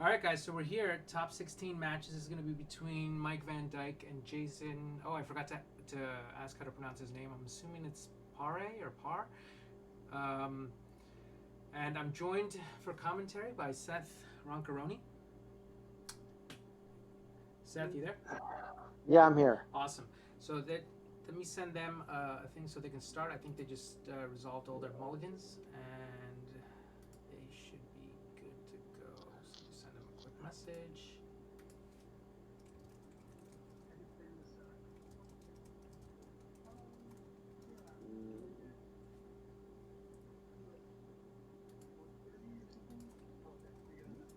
All right, guys. So we're here. Top 16 matches is going to be between Mike Van Dyke and Jason. Oh, I forgot to ask how to pronounce his name. I'm assuming it's Pare or Par. Um, and I'm joined for commentary by Seth Roncaroni. Seth, you there? Yeah, I'm here. Awesome. So let me send them a thing so they can start. I think they just resolved all their mulligans and they should be good to go. So just send them a quick message.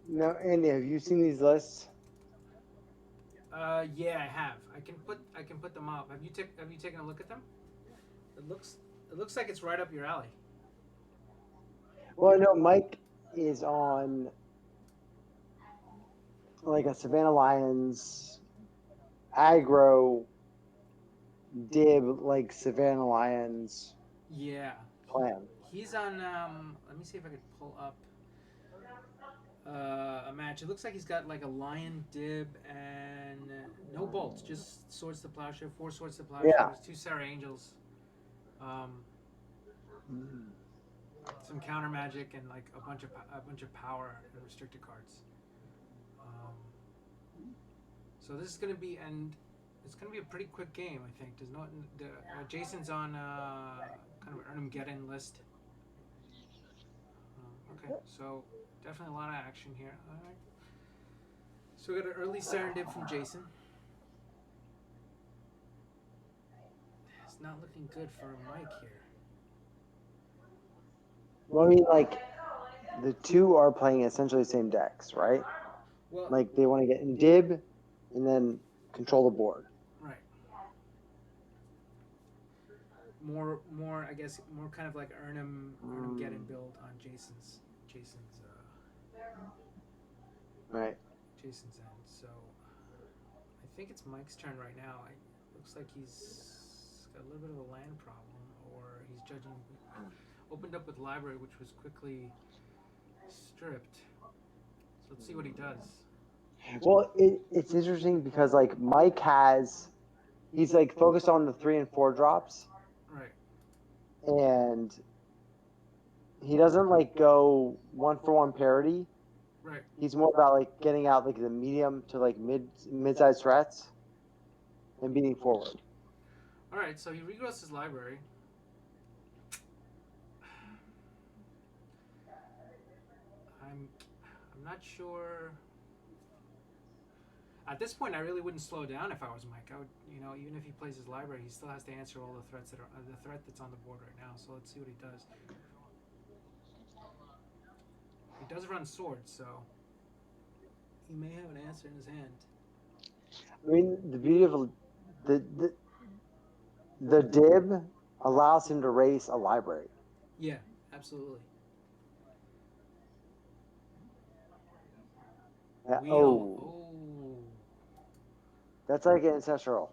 No, Andy, have you seen these lists? Yeah, I have. I can put them up. Have you taken a look at them? It looks it looks like it's right up your alley. Well, no, Mike is on like a Savannah Lions aggro dib like Savannah Lions Yeah, plan. he's on. Let me see if I could pull up a match. It looks like he's got like a lion dib and no bolts, just swords to plowshare, four swords to Yeah. plowshares, two Sarah Angels, um, some counter magic, and like a bunch of power and restricted cards. Um, so this is gonna be and it's gonna be a pretty quick game, I think. Does not Jason's on kind of an Armageddon list. Okay, so definitely a lot of action here. All right. So we got an early Serendip from Jason. It's not looking good for Mike here. Well, I mean, like the two are playing essentially the same decks, right? Well, Like they want to get in dib and then control the board. right. More. I guess more kind of like Arnhem Geddon build on Jason's Right. Jason's end. So I think it's Mike's turn right now. It looks like he's got a little bit of a land problem, or he's judging. Opened up with library, which was quickly stripped. So let's see what he does. Well, it's interesting because like Mike he's like focused on the 3 and 4 drops, Right. and he doesn't like go 1-for-1 parity. Right. He's more about like getting out like the medium to like mid-sized threats and beating forward. All right. So he regrows his library. I'm not sure. At this point, I really wouldn't slow down if I was Mike. I would, even if he plays his library, he still has to answer all the threats that are the threat that's on the board right now. So let's see what he does. He does run swords, so he may have an answer in his hand. I mean, the beauty of the the, the dib allows him to race a library. Yeah, absolutely. Wheel. Oh, Oh, that's like ancestral.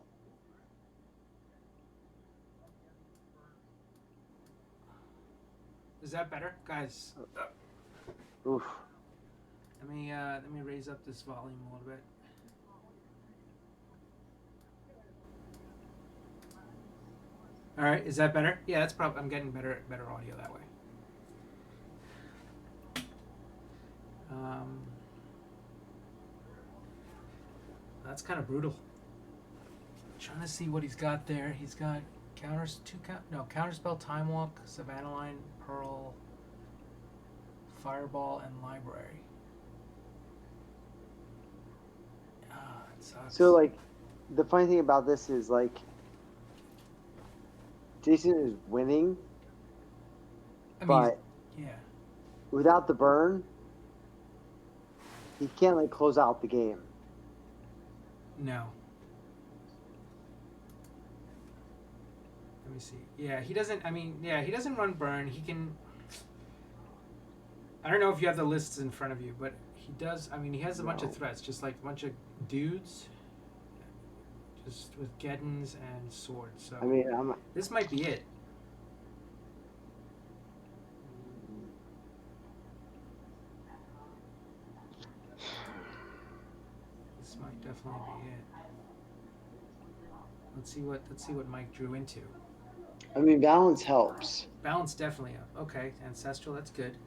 is that better, guys? Oof. Let me raise up this volume a little bit. All right, is that better? Yeah, that's probably. I'm getting better audio that way. Um, that's kind of brutal. Trying to see what he's got there. He's got counterspell, time walk, Savannah line, pearl, fireball, and library. Ah, it sucks. So like, the funny thing about this is like, Jason is winning, I mean, but yeah, without the burn, he can't like close out the game. no. Let me see. Yeah, he doesn't. I mean, yeah, he doesn't run burn. He can. I don't know if you have the lists in front of you, but he does. I mean, he has a bunch of threats, just like a bunch of dudes, just with Geddons and swords. So I mean, this might be it. This might definitely be it. Let's see what Mike drew into. I mean, balance helps. Balance definitely up. Okay, ancestral. That's good.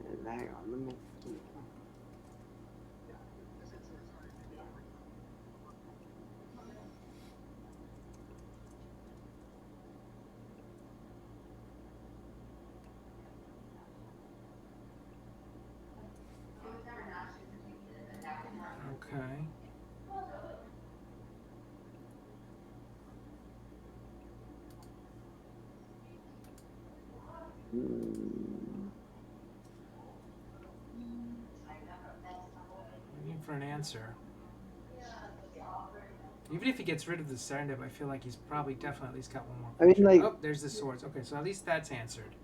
And hang on, let me. Okay. Waiting for an answer. Even if he gets rid of the Serendip, I feel like he's probably definitely at least got one more I mean, creature. like- Oh, there's the swords. Okay, so at least that's answered.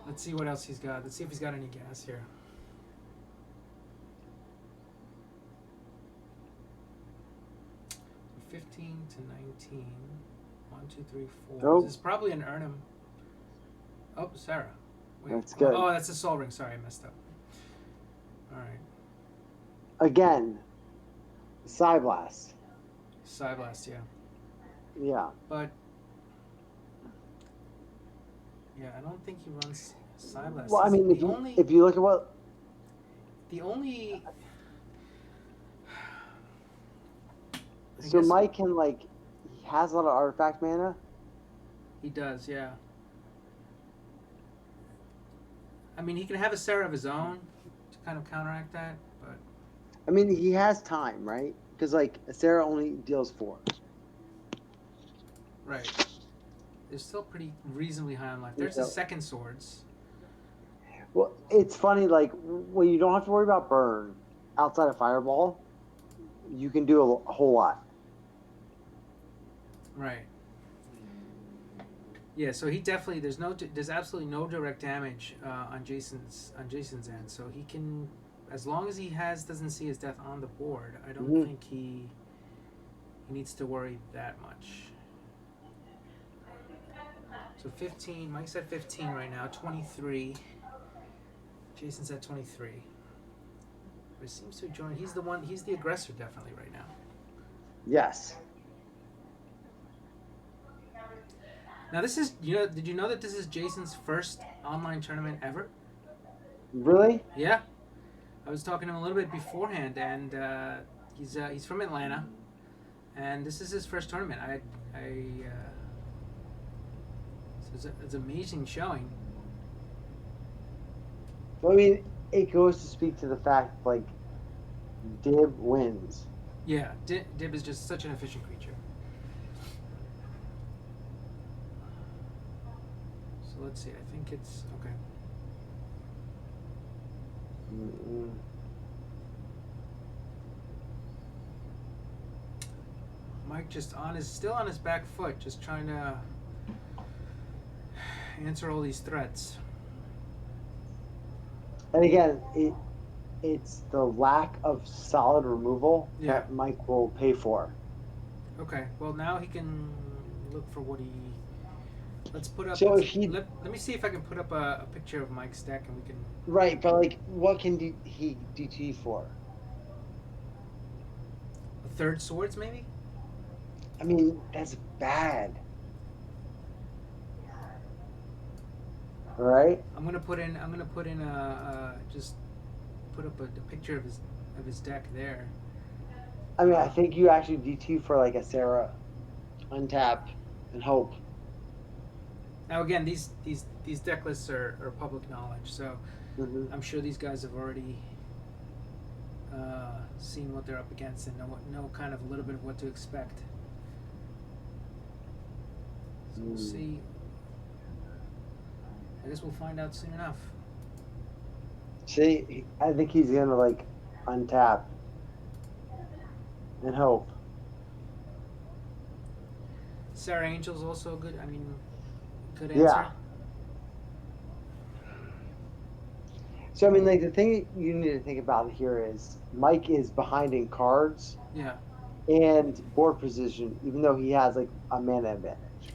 Let's see what else he's got. Let's see if he's got any gas here. So 15 to 19. 1, 2, 3, 4. Nope. This is probably an Urnham. Oh, Sarah. Wait. That's good. Oh, that's a Sol Ring. Sorry, I messed up. All right. Again, Psyblast. Psyblast, yeah. Yeah. But yeah, I don't think he runs Psyblast. Well, I mean, if you look at what the only so Mike can like he has a lot of artifact mana. He does, yeah. I mean, he can have a Sarah of his own to kind of counteract that, but I mean, he has time, right? Because like Sarah only deals 4. right. They're still pretty reasonably high on life. There's the second swords. Well, it's funny, like when you don't have to worry about burn outside of Fireball, you can do a whole lot. Right. Yeah, so he definitely there's absolutely no direct damage on Jason's end, so he can, as long as he doesn't see his death on the board, I don't think he needs to worry that much. So 15, Mike's at 15 right now, 23. Jason's at 23. But he seems to have joined. He's the aggressor definitely right now. Yes. Now this is, did you know that this is Jason's first online tournament ever? Really? Yeah. I was talking to him a little bit beforehand, and he's from Atlanta, and this is his first tournament. So it's an amazing showing. I mean, it goes to speak to the fact like Dib wins. Yeah, Dib is just such an efficient creature. So let's see. I think it's okay. Mike just still on his back foot, just trying to answer all these threats. And again, it's the lack of solid removal that Mike will pay for. Okay, well now he can look for what he. Let's put up. So let me see if I can put up a picture of Mike's deck, and we can. Right, but like, what can he DT for? A third swords, maybe. I mean, that's bad. Right. I'm gonna put in just put up a picture of his deck there. I mean, I think you actually DT for like a Sarah, untap, and hope. Now again, these deck lists are public knowledge, so I'm sure these guys have already seen what they're up against and know kind of a little bit of what to expect. So we'll see. I guess we'll find out soon enough. See, I think he's gonna like untap and hope. Sarah Angel's also good. Good answer. Yeah. So I mean, like the thing you need to think about here is Mike is behind in cards Yeah. and board position, even though he has like a mana advantage.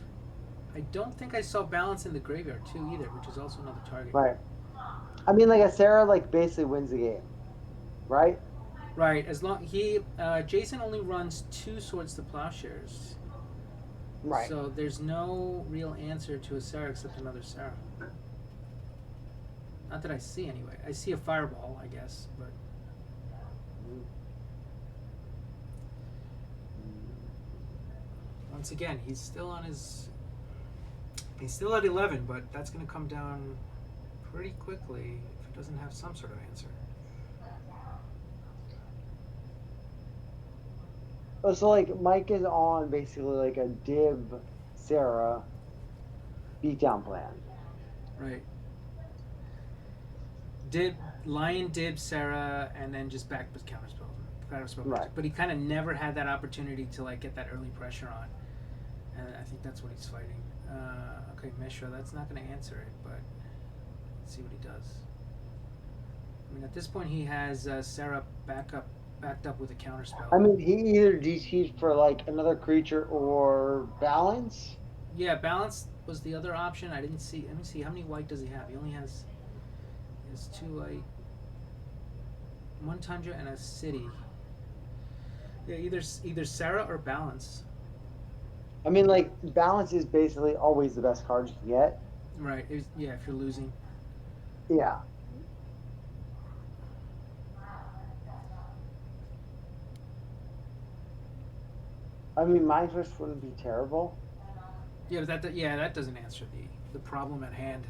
I don't think I saw balance in the graveyard too either, which is also another target. Right. I mean, like a Sarah like basically wins the game, right? Right. As long Jason only runs 2 Swords to Plowshares, Right. so there's no real answer to a Sarah except another Sarah. Not that I see anyway. I see a Fireball, I guess, but once again, he's still on his. He's still at 11, but that's going to come down pretty quickly if he doesn't have some sort of answer. Oh, so like Mike is on basically like a Dib Sarah beatdown plan. Right. Dib, Lion, Dib, Sarah, and then just back with counterspell. Right. But he kind of never had that opportunity to like get that early pressure on, and I think that's what he's fighting. Okay, Mishra, that's not going to answer it, but let's see what he does. I mean, at this point, he has Sarah backed up with a counterspell. I mean, he either DC'd for like another creature or balance. Yeah, balance was the other option. I didn't see. Let me see. How many white does he have? He only has. He has 2 white, 1 tundra, and a city. Yeah, either Sarah or balance. I mean, like balance is basically always the best card you can get. Right. Yeah, if you're losing. Yeah. I mean, Mind Twist wouldn't be terrible. Yeah, but that doesn't answer the problem at hand.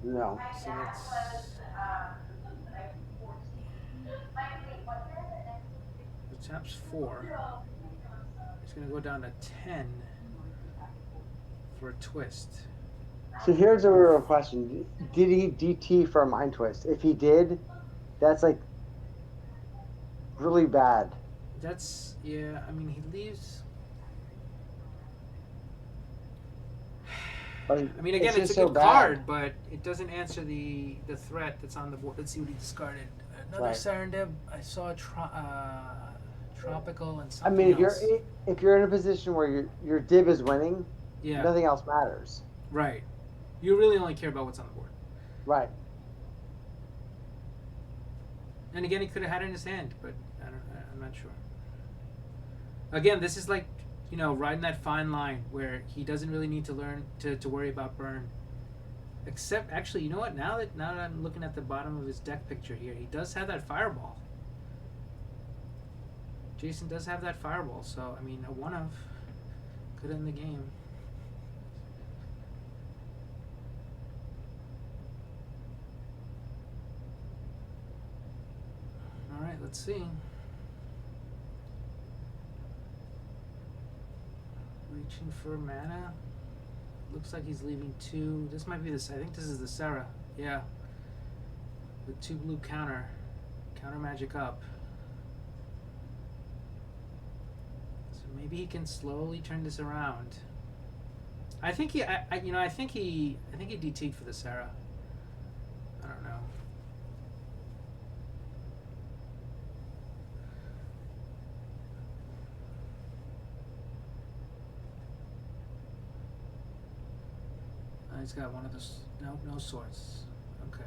No. So let's. The tap's 4. It's gonna go down to 10 for a twist. So here's a real question: did he DT for a Mind Twist? If he did, that's like really bad. That's yeah. I mean, he leaves. Like, I mean, again, it's a just so good bad. card, but it doesn't answer the threat that's on the board. Let's see what he discarded. Another Right. Serendib. I saw tropical and I something mean, else. if you're in a position where your Dib is winning, Yeah, nothing else matters. right. You really only care about what's on the board. Right. And again, he could have had it in his hand, but I'm not sure. Again, this is like, riding that fine line where he doesn't really need to learn to worry about burn. Except, actually, you know what? Now that I'm looking at the bottom of his deck picture here, he does have that Fireball. Jason does have that Fireball, so I mean, a 1-of could end the game. All right, let's see. Reaching for mana. Looks like he's leaving 2. This might be this. I think this is the Sarah. Yeah. With 2 blue counter magic up. So maybe he can slowly turn this around. I think he DT'd for the Sarah. I don't know. He's got one of those. No swords. Okay.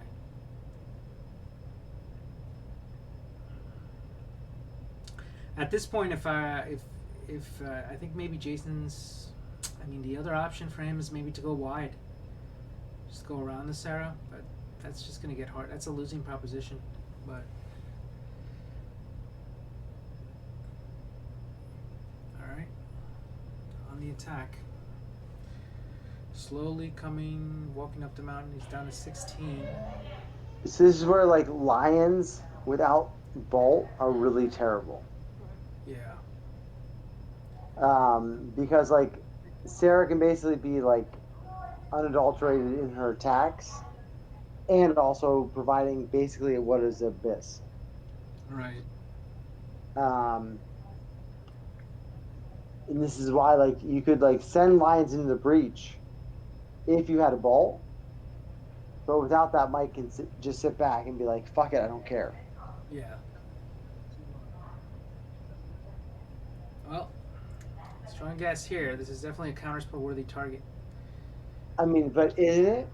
At this point, if I think maybe Jason's. I mean, the other option for him is maybe to go wide. Just go around the Sarah, but that's just gonna get hard. That's a losing proposition, but. All right. On the attack. Slowly walking up the mountain. He's down to 16. So this is where like lions without bolt are really terrible. Yeah. Because like Sarah can basically be like unadulterated in her attacks, and also providing basically what is abyss. Right. And this is why like you could like send lions into the breach if you had a bolt, But without that, Mike can just sit back and be like, "Fuck it, I don't care." Yeah. Well, strong guess here. This is definitely a counterspell worthy target. I mean, but isn't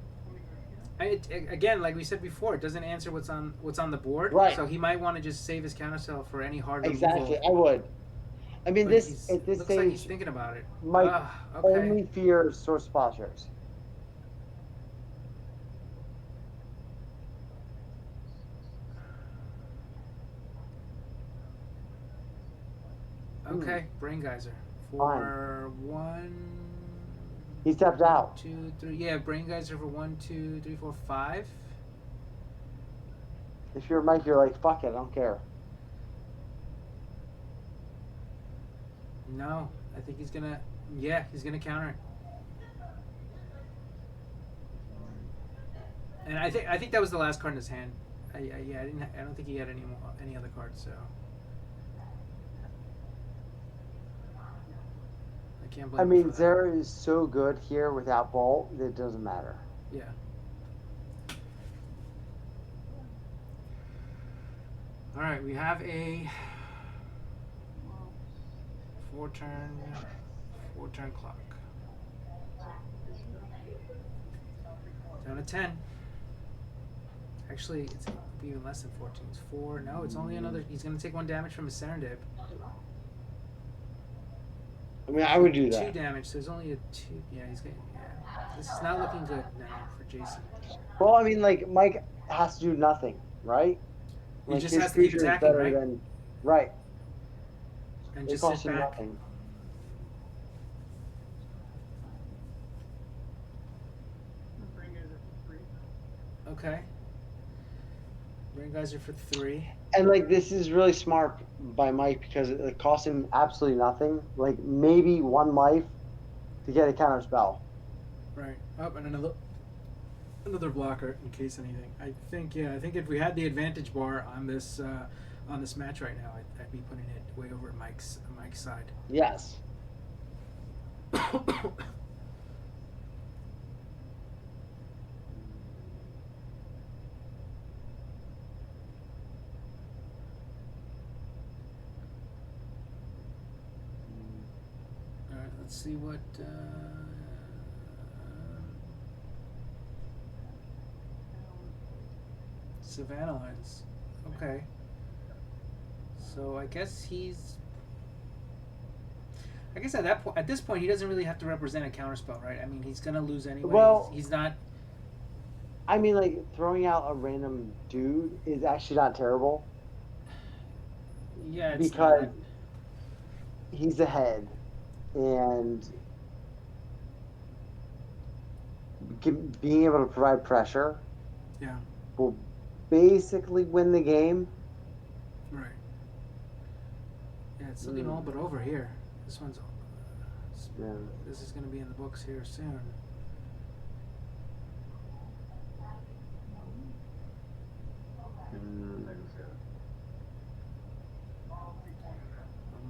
it? Again, like we said before, it doesn't answer what's on the board. Right. So he might want to just save his counterspell for any hard removal. Exactly. I would. I mean, But this he's at this looks like he's stage, thinking about it. Mike Okay. only fears source plowshares. Okay, Brain Geyser Fine. for one. He stepped out. 2, 3. Yeah, Brain Geyser for 1, 2, 3, 4, 5. If you're Mike, you're like, "Fuck it, I don't care." No, I think he's gonna. Yeah, he's gonna counter it. And I think that was the last card in his hand. Yeah, I don't think he had any other cards. So I can't blame I him mean, for that. Zara is so good here without Bolt that it doesn't matter. Yeah. All right, we have a four turn clock. Down to 10. Actually, it's even less than 14. It's 4. No, it's only another. He's gonna take 1 damage from his Serendip. I mean, I would do 2 that. damage. So there's only a 2. Yeah, he's getting. Yeah, this is not looking good now for Jason. Well, I mean, like Mike has to do nothing, right? He Like just his has to keep creature is attacking, better right? than right. And It just costs sit him back. nothing. Okay. Brain Geyser for 3. And like this is really smart by Mike because it costs him absolutely nothing. Like maybe 1 life to get a counter spell. Right. Up and another blocker in case anything. I think if we had the advantage bar on this match right now, I'd be putting it way over Mike's side. Yes. All right. Let's see what. Savannah lines. Okay. So I guess at this point, he doesn't really have to represent a counterspell, right? I mean, he's gonna lose anyway. Well- he's not. I mean, like throwing out a random dude is actually not terrible Yeah, it's because not. he's ahead and being able to provide pressure Yeah. will basically win the game. Right. Yeah, it's looking all but over here. This one's. Yeah. This is gonna be in the books here soon.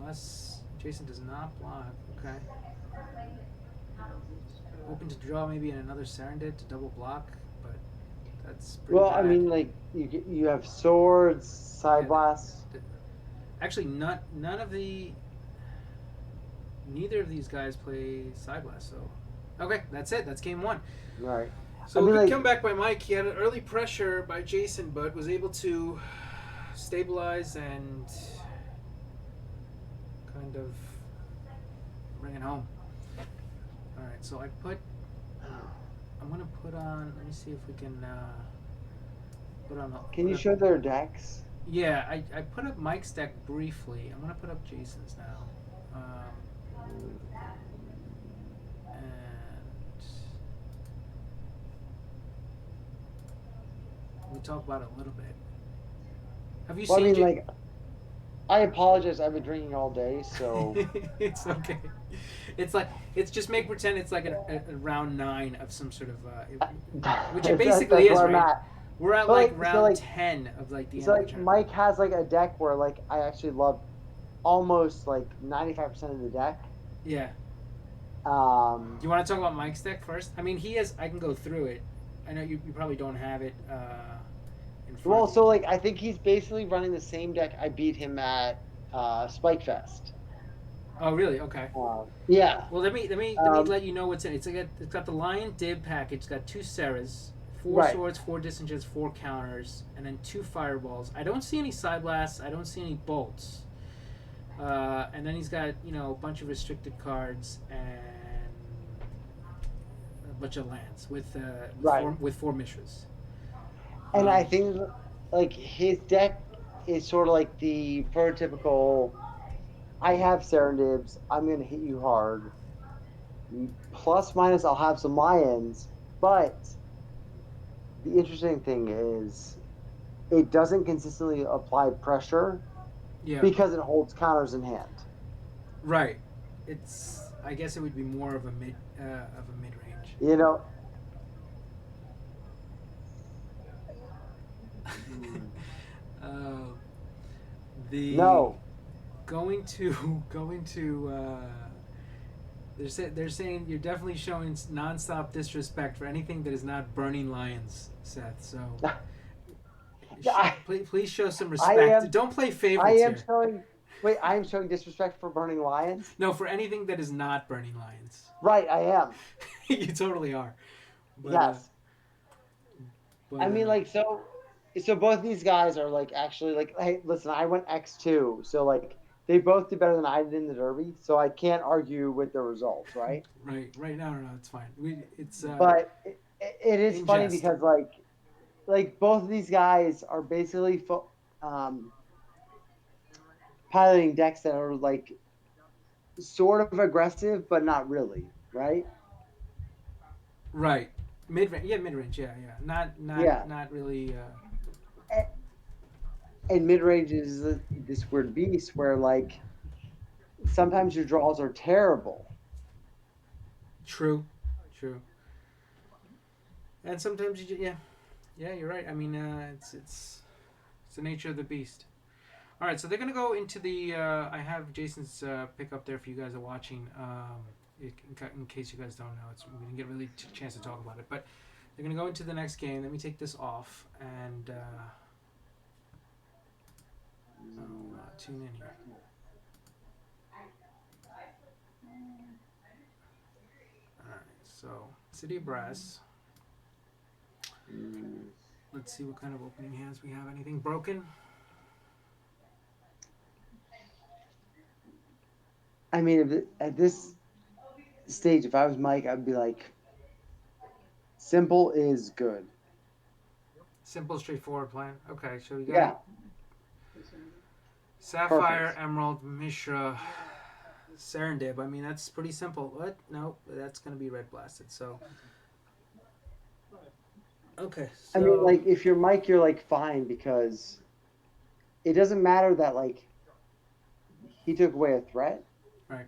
Unless Jason does not block. Okay. Hoping to draw maybe another Serendip to double block, but that's pretty Well, bad. I mean, like you have swords, side Yeah, blasts. Actually, none of the. Neither of these guys play Side Blast, so. Okay, that's it. That's game 1. Right. So I mean, good like- comeback by Mike. He had an early pressure by Jason, but was able to stabilize and kind of bring it home. All right, so I'm gonna put on. Let me see if we can put on. Can you show their decks? Yeah, I put up Mike's deck briefly. I'm gonna put up Jason's now. And we talk about it a little bit. Have you Well, I seen? mean, like, I apologize. I've been drinking all day, so It's okay. It's just make pretend it's like a round 9 of some sort of which it basically that's is, where I'm right? at. We're at So, like so, round like- 10 of like the So end of like the tournament. Mike has like a deck where like I actually love almost like 95% of the deck. Yeah. Um, Do you want to talk about Mike's deck first? I mean, he has. I can go through it. I know you probably don't have it in front Well, of so you. like I think he's basically running the same deck I beat him at Spike Fest. Oh, really? Okay. Yeah. Well, let me Um, let you know what's in it. It's got the Lion Dib package. It's got two Serras, four right. swords, four disenchants, four counters, and then two fireballs. I don't see any side blasts. I don't see any bolts. And then he's got a bunch of restricted cards and a bunch of lands Right. with four Mishras. And I Um, think like his deck is sort of like the prototypical. I have Serendibs. I'm going to hit you hard. Plus minus, I'll have some lions. But the interesting thing is, it doesn't consistently apply pressure yeah, because it holds counters in hand. right. It's I guess it would be more of a mid range. You know, uh, the no, going to going to they're saying you're definitely showing nonstop disrespect for anything that is not burning lions, Seth. So I, please show some I respect. am, Don't play I favorites am here. showing. Wait, I am showing disrespect for burning lions. No, for anything that is not burning lions. Right, I am. You totally are. But Yes, I but mean, like, so both these guys are like actually like, hey, listen, I went X2, so like they both did better than I did in the Derby, so I can't argue with the results, right? right now, no, it's fine. It's But it is in funny jest. because like both of these guys are basically um, piloting decks that are like sort of aggressive, but not really, right? Right. Mid range, yeah, mid range, yeah. Not not Yeah, not really. and mid range is this weird beast where like sometimes your draws are terrible. True, true. And sometimes yeah, you're right. I mean, it's the nature of the beast. All right, so they're gonna go into the. I have Jason's pick up there for you guys are watching. In case you guys don't know, we didn't get really chance to talk about it, but they're gonna go into the next game. Let me take this off and tune in here. All right, so City of Brass. Let's see what kind of opening hands we have. Anything broken? I mean, at this stage, if I was Mike, I'd be like, simple is good. Simple, straightforward plan. Okay, so we got Yeah, Sapphire, perfect. Emerald, Mishra, Serendib. I mean, that's pretty simple. What? No, that's going to be red blasted. So, okay, I mean, so, like if you're Mike, you're like fine because it doesn't matter that like he took away a threat right.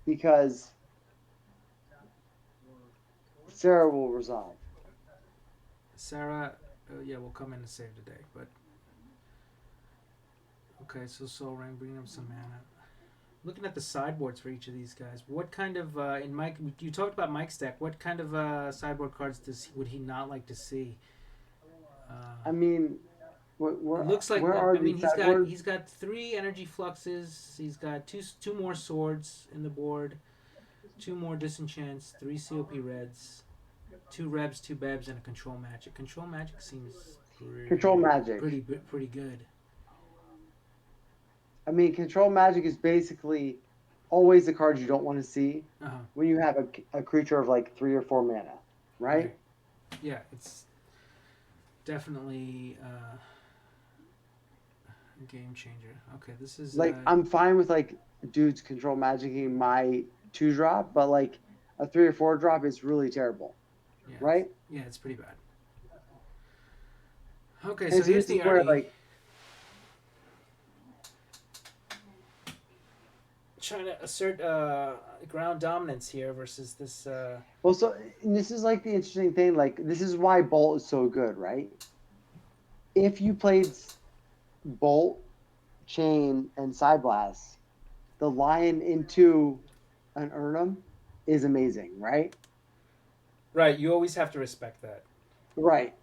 because Sarah will resolve. Sarah, yeah, will come in and save the day. But, okay, so Soul Ring, bringing up some mana. Looking at the sideboards for each of these guys, what kind of, in Mike, you talked about Mike's deck, what kind of sideboard cards would he not like to see? Uh, I mean, It looks like where are I mean these sideboards? he's got three energy fluxes. He's got two more swords in the board, two more disenchants, three COP reds, two rebs, two bebs, and a control magic. Control magic seems Control magic. pretty good. I mean, control magic is basically always the cards you don't want to see Uh huh. when you have a creature of like 3 or 4 mana, right? Right. Yeah, it's definitely a game changer. Okay, this is Like I'm fine with like dudes control magicking my 2 drop, but like a 3 or 4 drop is really terrible, yeah, right? it's pretty bad. Okay, And so so here's this is the where Army. like Trying to assert ground dominance here versus this. well, so and this is like the interesting thing. Like this is why Bolt is so good, right? If you played Bolt, Chain, and Side Blast, the Lion into an Urnum is amazing, right? Right. You always have to respect that. Right.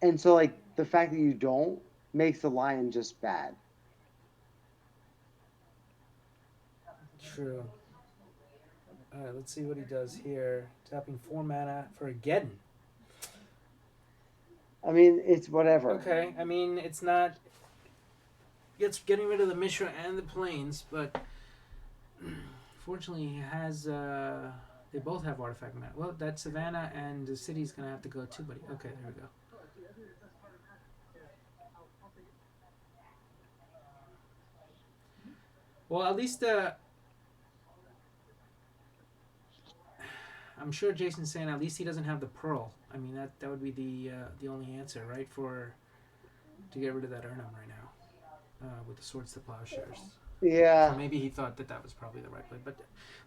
And so like the fact that you don't makes the lion just bad. True. All right. Let's see what he does here. Tapping 4 mana for a Geddon. I mean, it's whatever. Okay. I mean, it's not. It's getting rid of the Mishra and the planes, but fortunately, he has. They both have artifact mana. Well, that Savannah and the city's gonna have to go too, buddy. Okay, there we go. Well, at least I'm sure Jason's saying at least he doesn't have the pearl. I mean that would be the only answer, right? For to get rid of that Urnum right now with the swords to plowshares. So Yeah. maybe he thought that was probably the right play. But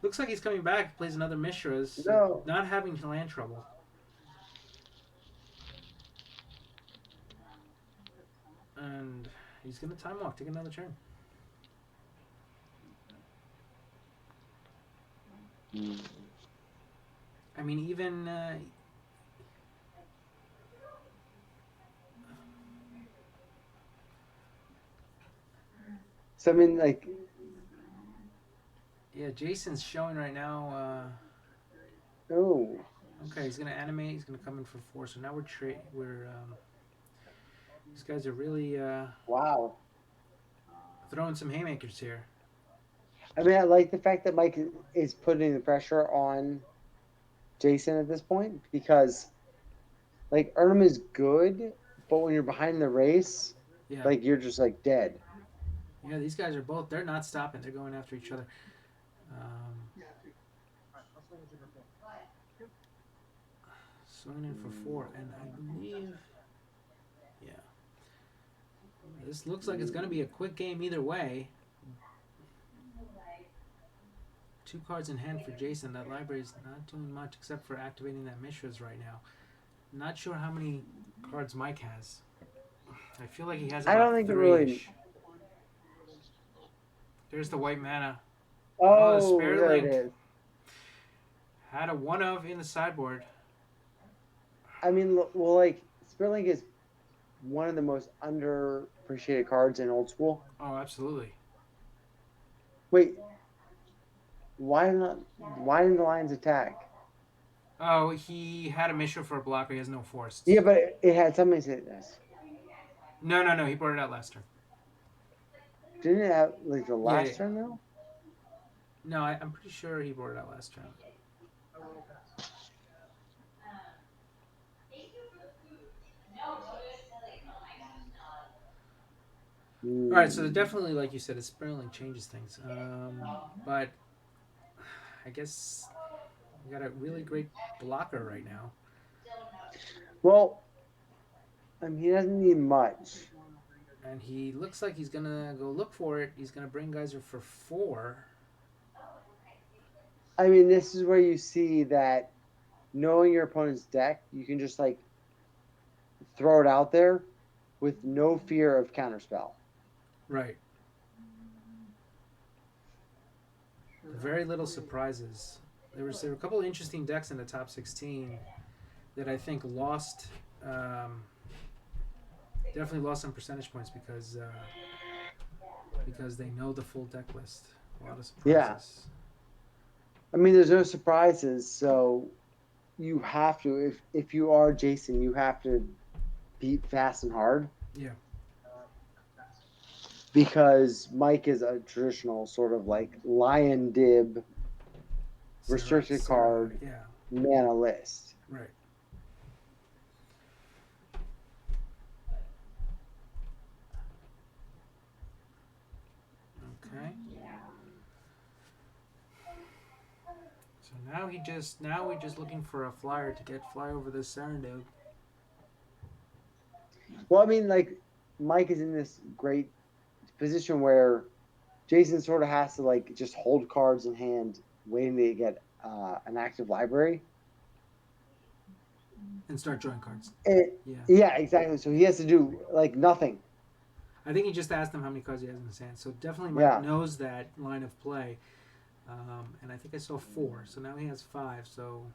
looks like he's coming back. Plays another Mishra's, No. not having land trouble. And he's gonna time walk, take another turn. I mean, even So I mean, like, yeah, Jason's showing right now. oh, Okay, he's gonna animate. He's gonna come in for 4. So now we're these guys are really wow. throwing some haymakers here. I mean, I like the fact that Mike is putting the pressure on Jason at this point because, like, Erm is good, but when you're behind the race, Yeah, like, you're just like dead. yeah. These guys are both. They're not stopping. They're going after each other. Swinging in for 4, and I believe, yeah, this looks like it's gonna be a quick game either way. 2 cards in hand for Jason. That library's not doing much except for activating that Mishra's right now. Not sure how many cards Mike has. I feel like he has I about don't think it 3 really. ish. There's the white mana. Oh, the Oh, Spirit there it Link is. had a 1 of in the sideboard. I mean, well, like, Spirit is one of the most underappreciated cards in old school. Oh, absolutely. Wait, why not? Why didn't the Lions attack? Oh, he had a Mishra for a blocker. He has no forests. Yeah, but it had something to this. No, no, no. He brought it out last turn. Didn't it have like the Yeah, yeah. last turn though? No, I'm pretty sure he brought it out last turn. All right, so definitely, like you said, it Sperling changes things. But I guess we got a really great blocker right now. Well, I mean, he doesn't need much. And he looks like he's gonna go look for it. He's gonna bring Geyser for 4. I mean, this is where you see that knowing your opponent's deck, you can just like throw it out there with no fear of counterspell. Right. Very little surprises. There were a couple of interesting decks in the top 16 that I think lost. Definitely lost some percentage points because they know the full deck list. A lot of surprises. I mean, there's no surprises, so you have to. If you are Jason, you have to beat fast and hard. Yeah. Because Mike is a traditional sort of like lion dib restricted card Yeah. mana list. Right. Okay. So now we're just looking for a flyer to get fly over this Serendib. Well, I mean, like Mike is in this great position where Jason sort of has to like just hold cards in hand, waiting to get an active library. And start drawing cards. Yeah. Yeah, exactly. So he has to do like nothing. I think he just asked him how many cards he has in his hand. So definitely Mike Yeah. knows that line of play. And I think I saw 4. So now he has 5. So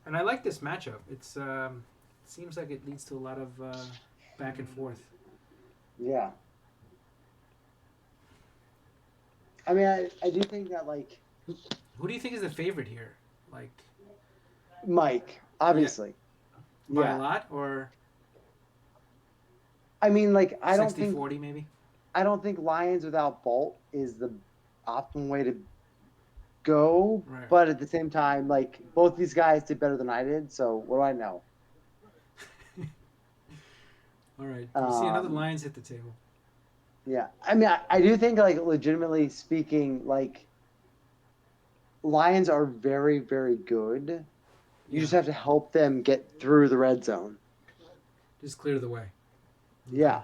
And I like this matchup. It seems like it leads to a lot of back and forth. Yeah. I mean, I do think that like Who do you think is the favorite here? Like, Mike, yeah, obviously. by a Yeah. lot or I mean, like 60-40 maybe? I don't think Lions without Bolt is the optimal way to go. Right. But at the same time, like both these guys did better than I did, so what do I know? All right. Do you see another Um, Lions hit the table? yeah, I mean, I do think like legitimately speaking, like Lions are very, very good. You Yeah. just have to help them get through the red zone. Just clear the way. Okay. Yeah,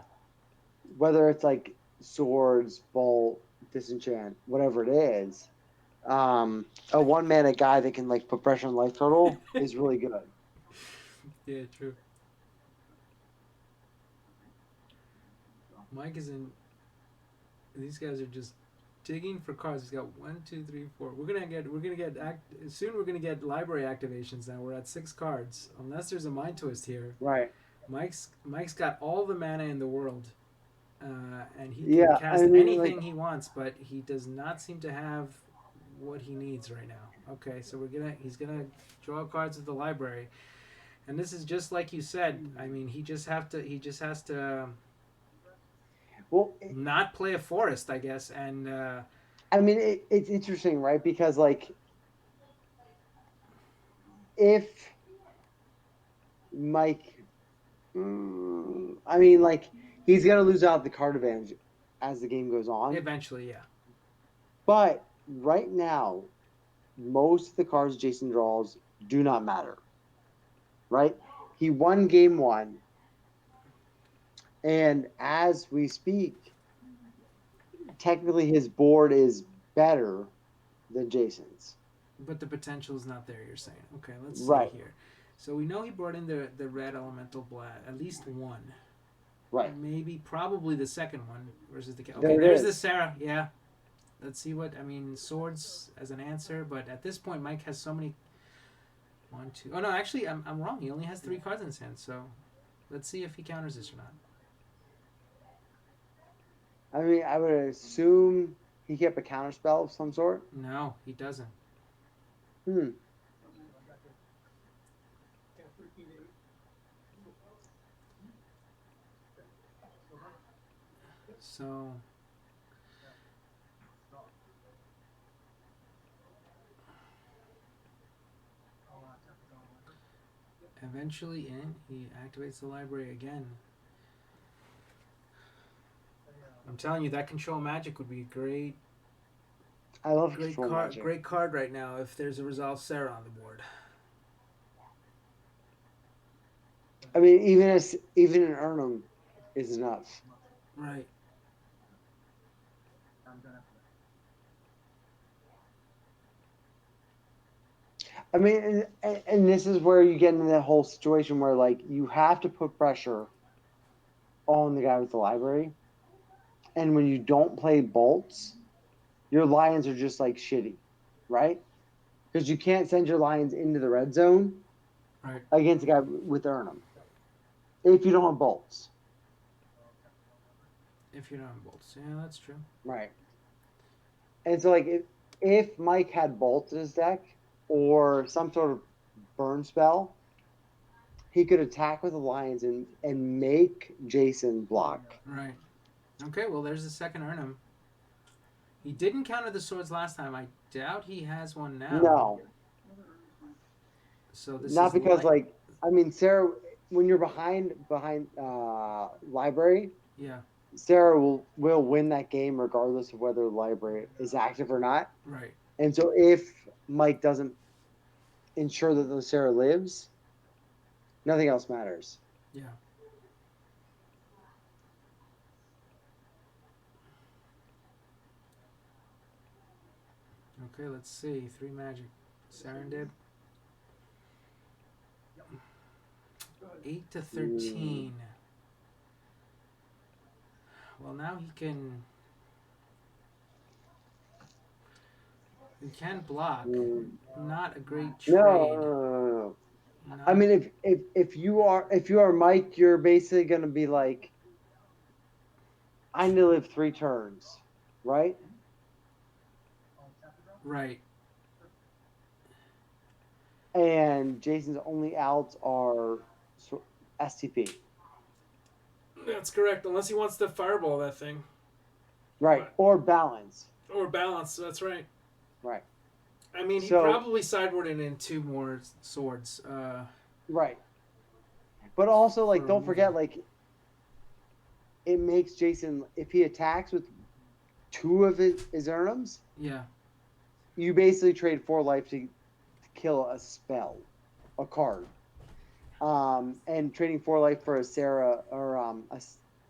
whether it's like swords, bolt, disenchant, whatever it is. A one mana guy that can like put pressure on life total is really good. Yeah, true. Mike is in. These guys are just digging for cards. He's got one, two, three, four. Soon. We're gonna get library activations. Now we're at 6 cards. Unless there's a mind twist here, Right. Mike's got all the mana in the world, and he can Yeah, I cast mean, anything like, he wants. But he does not seem to have what he needs right now. Okay, so he's gonna draw cards at the library, and this is just like you said. I mean, he just has to well, not play a forest, I guess, and I mean, it's interesting, right? Because like, if Mike, I mean, like, he's gonna lose out the card advantage as the game goes on. eventually, yeah. But right now, most of the cards Jason draws do not matter, right? He won game one, and as we speak, technically his board is better than Jason's. But the potential is not there. You're saying, okay? Let's see Right, here. So we know he brought in the red elemental blast, at least one, right. maybe probably the second one versus the okay. There There's it the is. Sarah. Yeah, let's see what I mean. Swords as an answer, but at this point, Mike has so many. One, two. Oh no, actually, I'm wrong. He only has 3 cards in his hand. So let's see if he counters this or not. I mean, I would assume he kept a counter spell of some sort. No, he doesn't. Hmm. So eventually, in he activates the library again. I'm telling you, that control magic would be great. I love control magic. Great card right now. If there's a resolve Sarah on the board, I mean, even an Urnum is enough. right? I mean, and this is where you get into that whole situation where like you have to put pressure on the guy with the library, and when you don't play bolts, your lions are just like shitty, right? Because you can't send your lions into the red zone Right. against a guy with Urnum if you don't have bolts, If you're not bolts, yeah, that's true. right? And so like if Mike had bolts in his deck or some sort of burn spell, he could attack with the lions and make Jason block. Right. Okay. Well, there's the second Urnum. He didn't counter the swords last time. I doubt he has one now. No, So this not is because light. like I mean Sarah, when you're behind library, Yeah. Sarah will win that game regardless of whether the library is active or not. Right. And so if Mike doesn't ensure that the Sarah lives, nothing else matters. Yeah. Okay. Let's see. 3 magic. Sarandib. 8 to 13. Mm, Well, now he can. He can block. mm. Not a great No, trade. no, no, no, no. I Not mean, if you are Mike, you're basically gonna be like, I need to live 3 turns, right? right. And Jason's only outs are STP, That's correct. Unless he wants to fireball that thing, right? but Or balance, or balance. That's right. right? I mean, he So, probably sideboarded in two more swords right. But also, for like, don't removal. forget, like, it makes Jason, if he attacks with 2 of his Urnums, Yeah, you basically trade 4 life to kill a spell, a card. And trading 4 life for a Sarah or a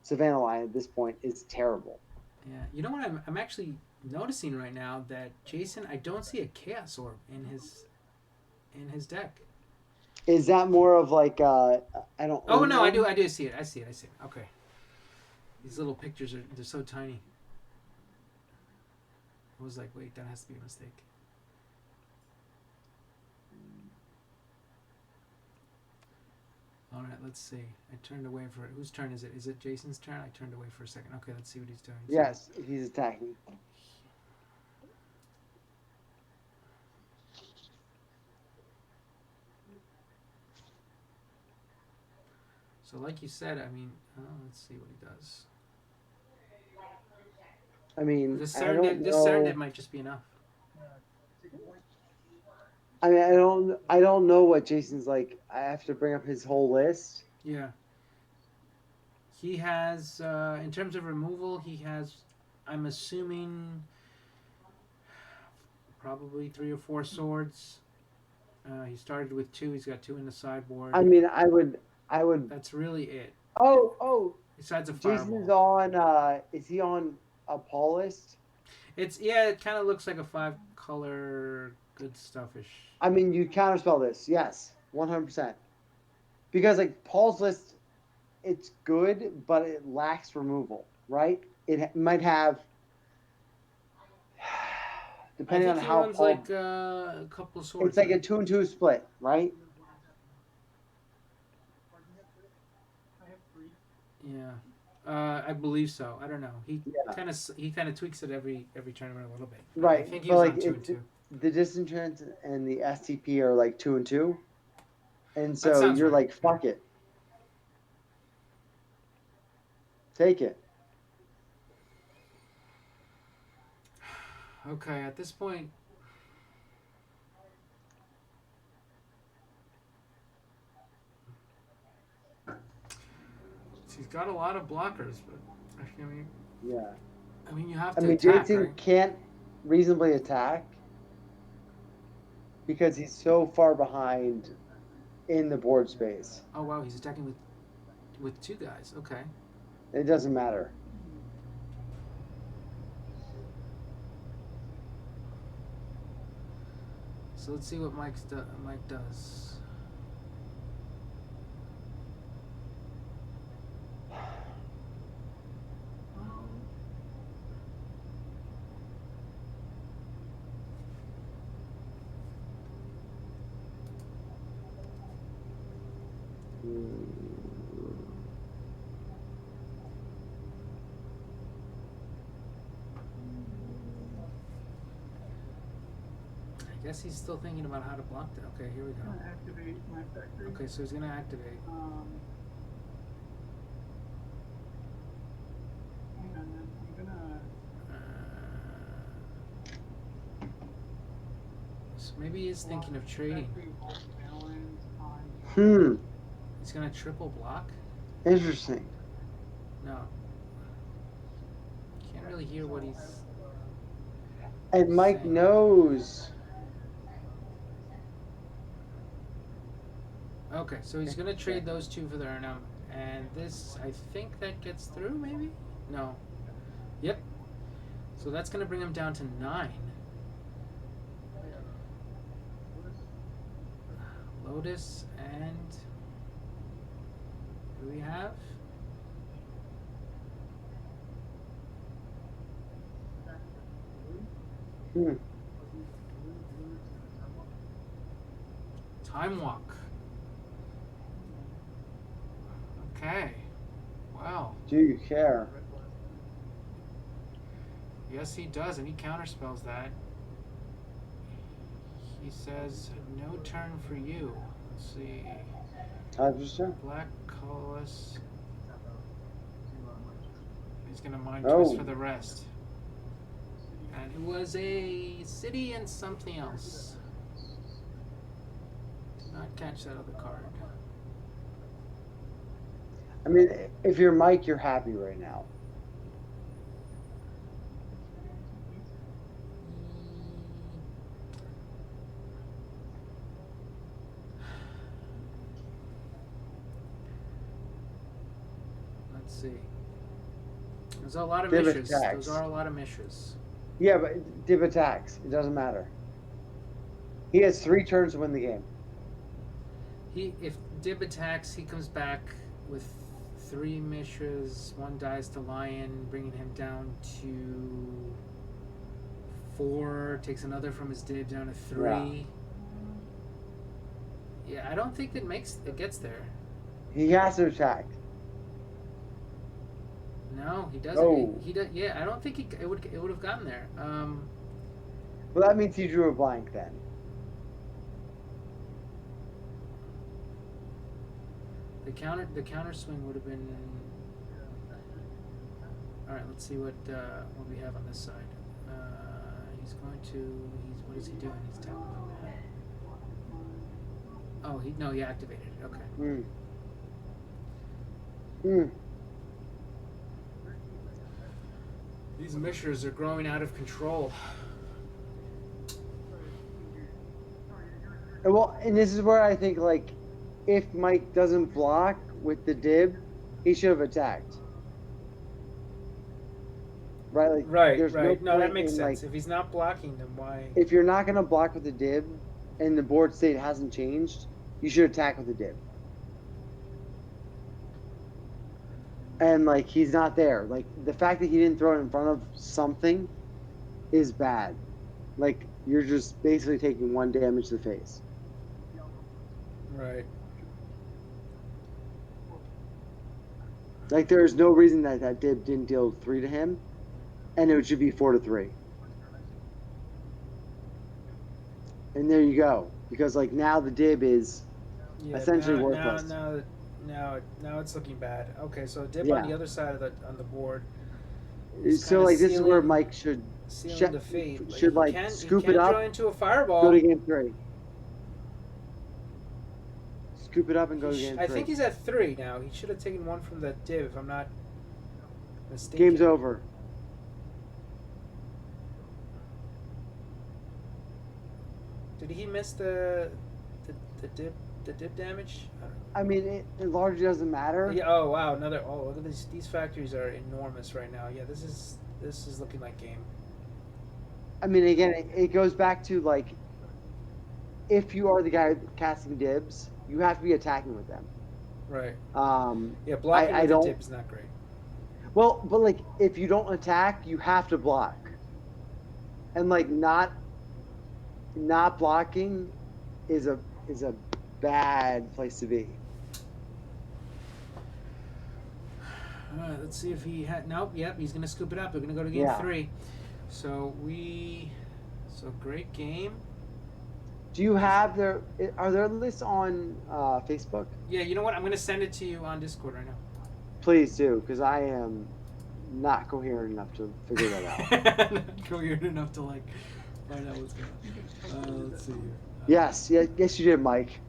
Savannah line at this point is terrible. yeah. You know what? I'm actually noticing right now that Jason. I don't see a chaos orb in his deck. Is that more of like I don't Oh own no, I do. them? I do see it. I see it. I see it. Okay. These little pictures are they're so tiny. I was like, wait, that has to be a mistake. All right, let's see. I turned away for it. Whose turn is it? Is it Jason's turn? I turned away for a second. Okay, let's see what he's doing. Yes, he's attacking. So, like you said, I mean, let's see what he does. I mean, I don't This Serendip know. might just be enough. I mean, I don't know what Jason's like. I have to bring up his whole list. Yeah, he has. In terms of removal, he has. I'm assuming probably 3 or 4 swords. He started with two. He's got two in the sideboard. I mean, I would. That's really it. Oh, Besides a Jason's fireball. on. Is he on a Paul list? It's yeah. It kind of looks like a 5 color good stuffish. I mean, you counterspell this. Yes, 100%. Because like Paul's list, it's good, but it lacks removal, right? It might have, I depending think on he how runs like Paul. a couple of It's swords, like right? a 2-and-2 split, right? Yeah, I believe so. I don't know. Yeah, He kind of tweaks it every tournament a little bit, but I right. think he But was like on two and it's two. the disenchant and the STP are like 2-and-2, and That so sounds you're right. like, fuck it, take it. Okay, at this point, he's got a lot of blockers, but Yeah, I mean, you have I to mean attack, Jason right? can't reasonably attack because he's so far behind in the board space. Oh wow, he's attacking with two guys. Okay, It doesn't matter. so let's see what Mike does. I guess he's still thinking about how to block that. Okay, here we go. Okay, so he's gonna activate. Uh, so maybe he's thinking of trading. Hmm. He's gonna triple block. Interesting. No, can't really hear what he's And Mike saying. knows. Okay, so he's gonna trade those two for the Urnum, and this I think that gets through. Maybe no. Yep. So that's gonna bring him down to 9. Lotus and who do we have? Hmm. Time Walk. Okay. Wow. Do you care? Yes, he does, and he counterspells that. He says, no turn for you. Let's see. Black colorless. He's going to mind twist for the rest. And it was a city and something else. Did not catch that other card. I mean, if you're Mike, you're happy right now. Let's see. There's a lot of misses. Those are a lot of misses. Yeah, but Dib attacks. It doesn't matter. He has 3 turns to win the game. If Dib attacks, he comes back with 3 misses. 1 dies to Lion, bringing him down to 4. Takes another from his Dib down to 3. Yeah, I don't think it gets there. He has to attack. No, he doesn't. Oh. He does. Yeah, I don't think it would have gotten there. Well, that means he drew a blank then. The counter swing would have been. All right, let's see what we have on this side. He's going to. What is he doing? He's tapping on that. Oh, he activated it. Okay. These mishers are growing out of control. Well, and this is where I think, like, if Mike doesn't block with the Dib, he should have attacked. Right? Like, right. No, that makes sense. Like, if he's not blocking, then why? If you're not going to block with the Dib and the board state hasn't changed, you should attack with the Dib. And, like, he's not there. Like, the fact that he didn't throw it in front of something is bad. Like, you're just basically taking 1 damage to the face. Right. Like, there's no reason that Dib didn't deal 3 to him, and it should be 4 to 3. And there you go. Because, like, now the Dib is essentially worthless. Now it's looking bad. Okay, so Dib on the other side on the board. So, like, this is where Mike should the fate. Should scoop it up, draw into a fireball. go to game 3. Scoop it up and go to game 3. I think he's at 3 now. He should have taken 1 from that Dib, if I'm not mistaken. Game's over. Did he miss the dip damage? I mean, it largely doesn't matter. Yeah. Oh wow, another. Oh, look at these. These factories are enormous right now. Yeah, this is looking like game. I mean, again, it goes back to, like, if you are the guy casting dibs, you have to be attacking with them. Right. Yeah, blocking with the dib is not great. Well, but, like, if you don't attack, you have to block. And, like, not blocking is a bad place to be. All right, let's see if he had. Nope. Yep, he's gonna scoop it up. We're gonna go to game 3. So great game. Do you have are there lists on Facebook? Yeah, you know what? I'm gonna send it to you on Discord right now. Please do, because I am not coherent enough to figure that out. Not coherent enough to, like, find out what's going on. Let's see Yes, here. yes, you did, Mike.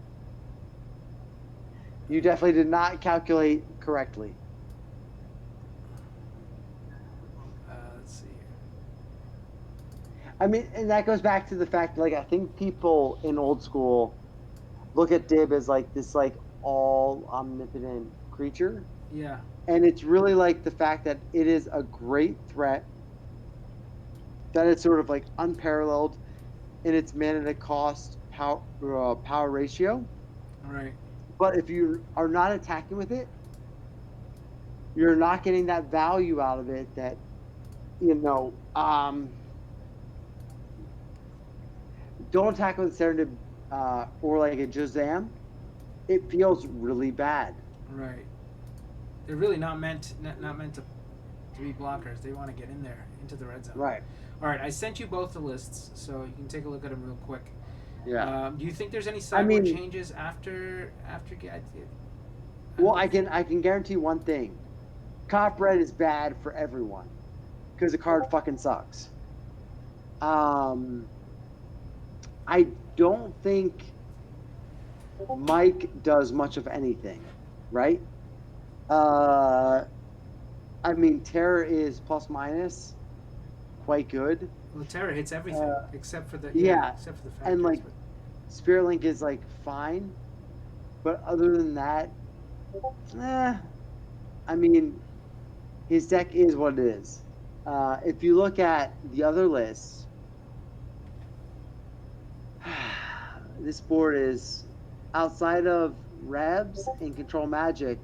You definitely did not calculate correctly. Let's see here. I mean, and that goes back to the fact, like, I think people in old school look at Dib as, like, this, like, all omnipotent creature. Yeah. And it's really, like, the fact that it is a great threat, that it's sort of, like, unparalleled in its mana to cost power ratio. All right. But if you are not attacking with it, you're not getting that value out of it that, don't attack with Serenity Uh, or like a Jazam, it feels really bad. Right. they're really not meant to be blockers. They want to get in there into the red zone. Right. All right, I sent you both the lists, so you can take a look at them real quick. Yeah. Do you think there's any I sideboard mean, changes after? well, I can guarantee one thing: Cop Red is bad for everyone because the card fucking sucks. I don't think Mike does much of anything, right? Uh, I mean, Terror is plus minus quite good. Well, Terra hits everything except for the Yeah, except for the and factors. like But Spirit Link is like fine, but other than that, eh, I mean, his deck is what it is. If you look at the other lists, this board is outside of Rebs and Control Magic.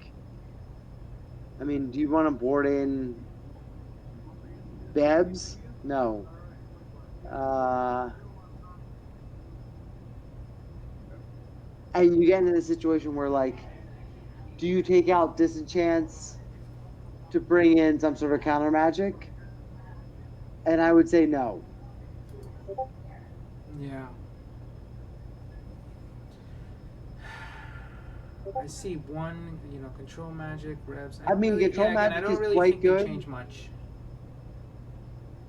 I mean, do you want to board in Bebs? No. Uh, and you get into a situation where, like, do you take out Disenchants to bring in some sort of counter magic? And I would say no. yeah, I see one. Control magic revs. I I don't mean, really. Control Yeah, again, I Magic don't is really quite think they good. change much.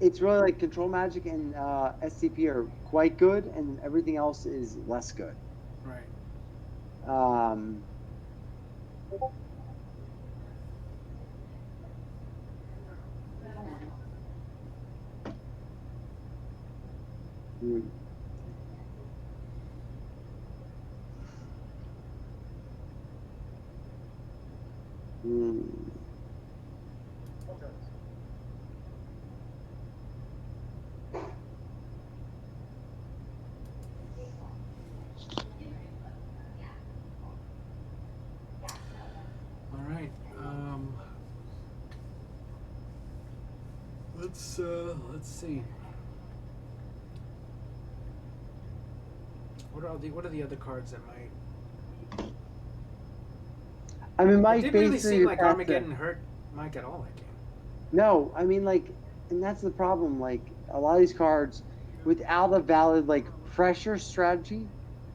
It's really like Control Magic and SCP are quite good, and everything else is less good. Right. Um, hmm. Hmm. All right. Let's see. What are the other cards that might? I mean, It Mike didn't really basically seem just like has to. Armageddon hurt Mike at all that game. No, I mean, like, and that's the problem. Like, a lot of these cards, without a valid, like, pressure strategy,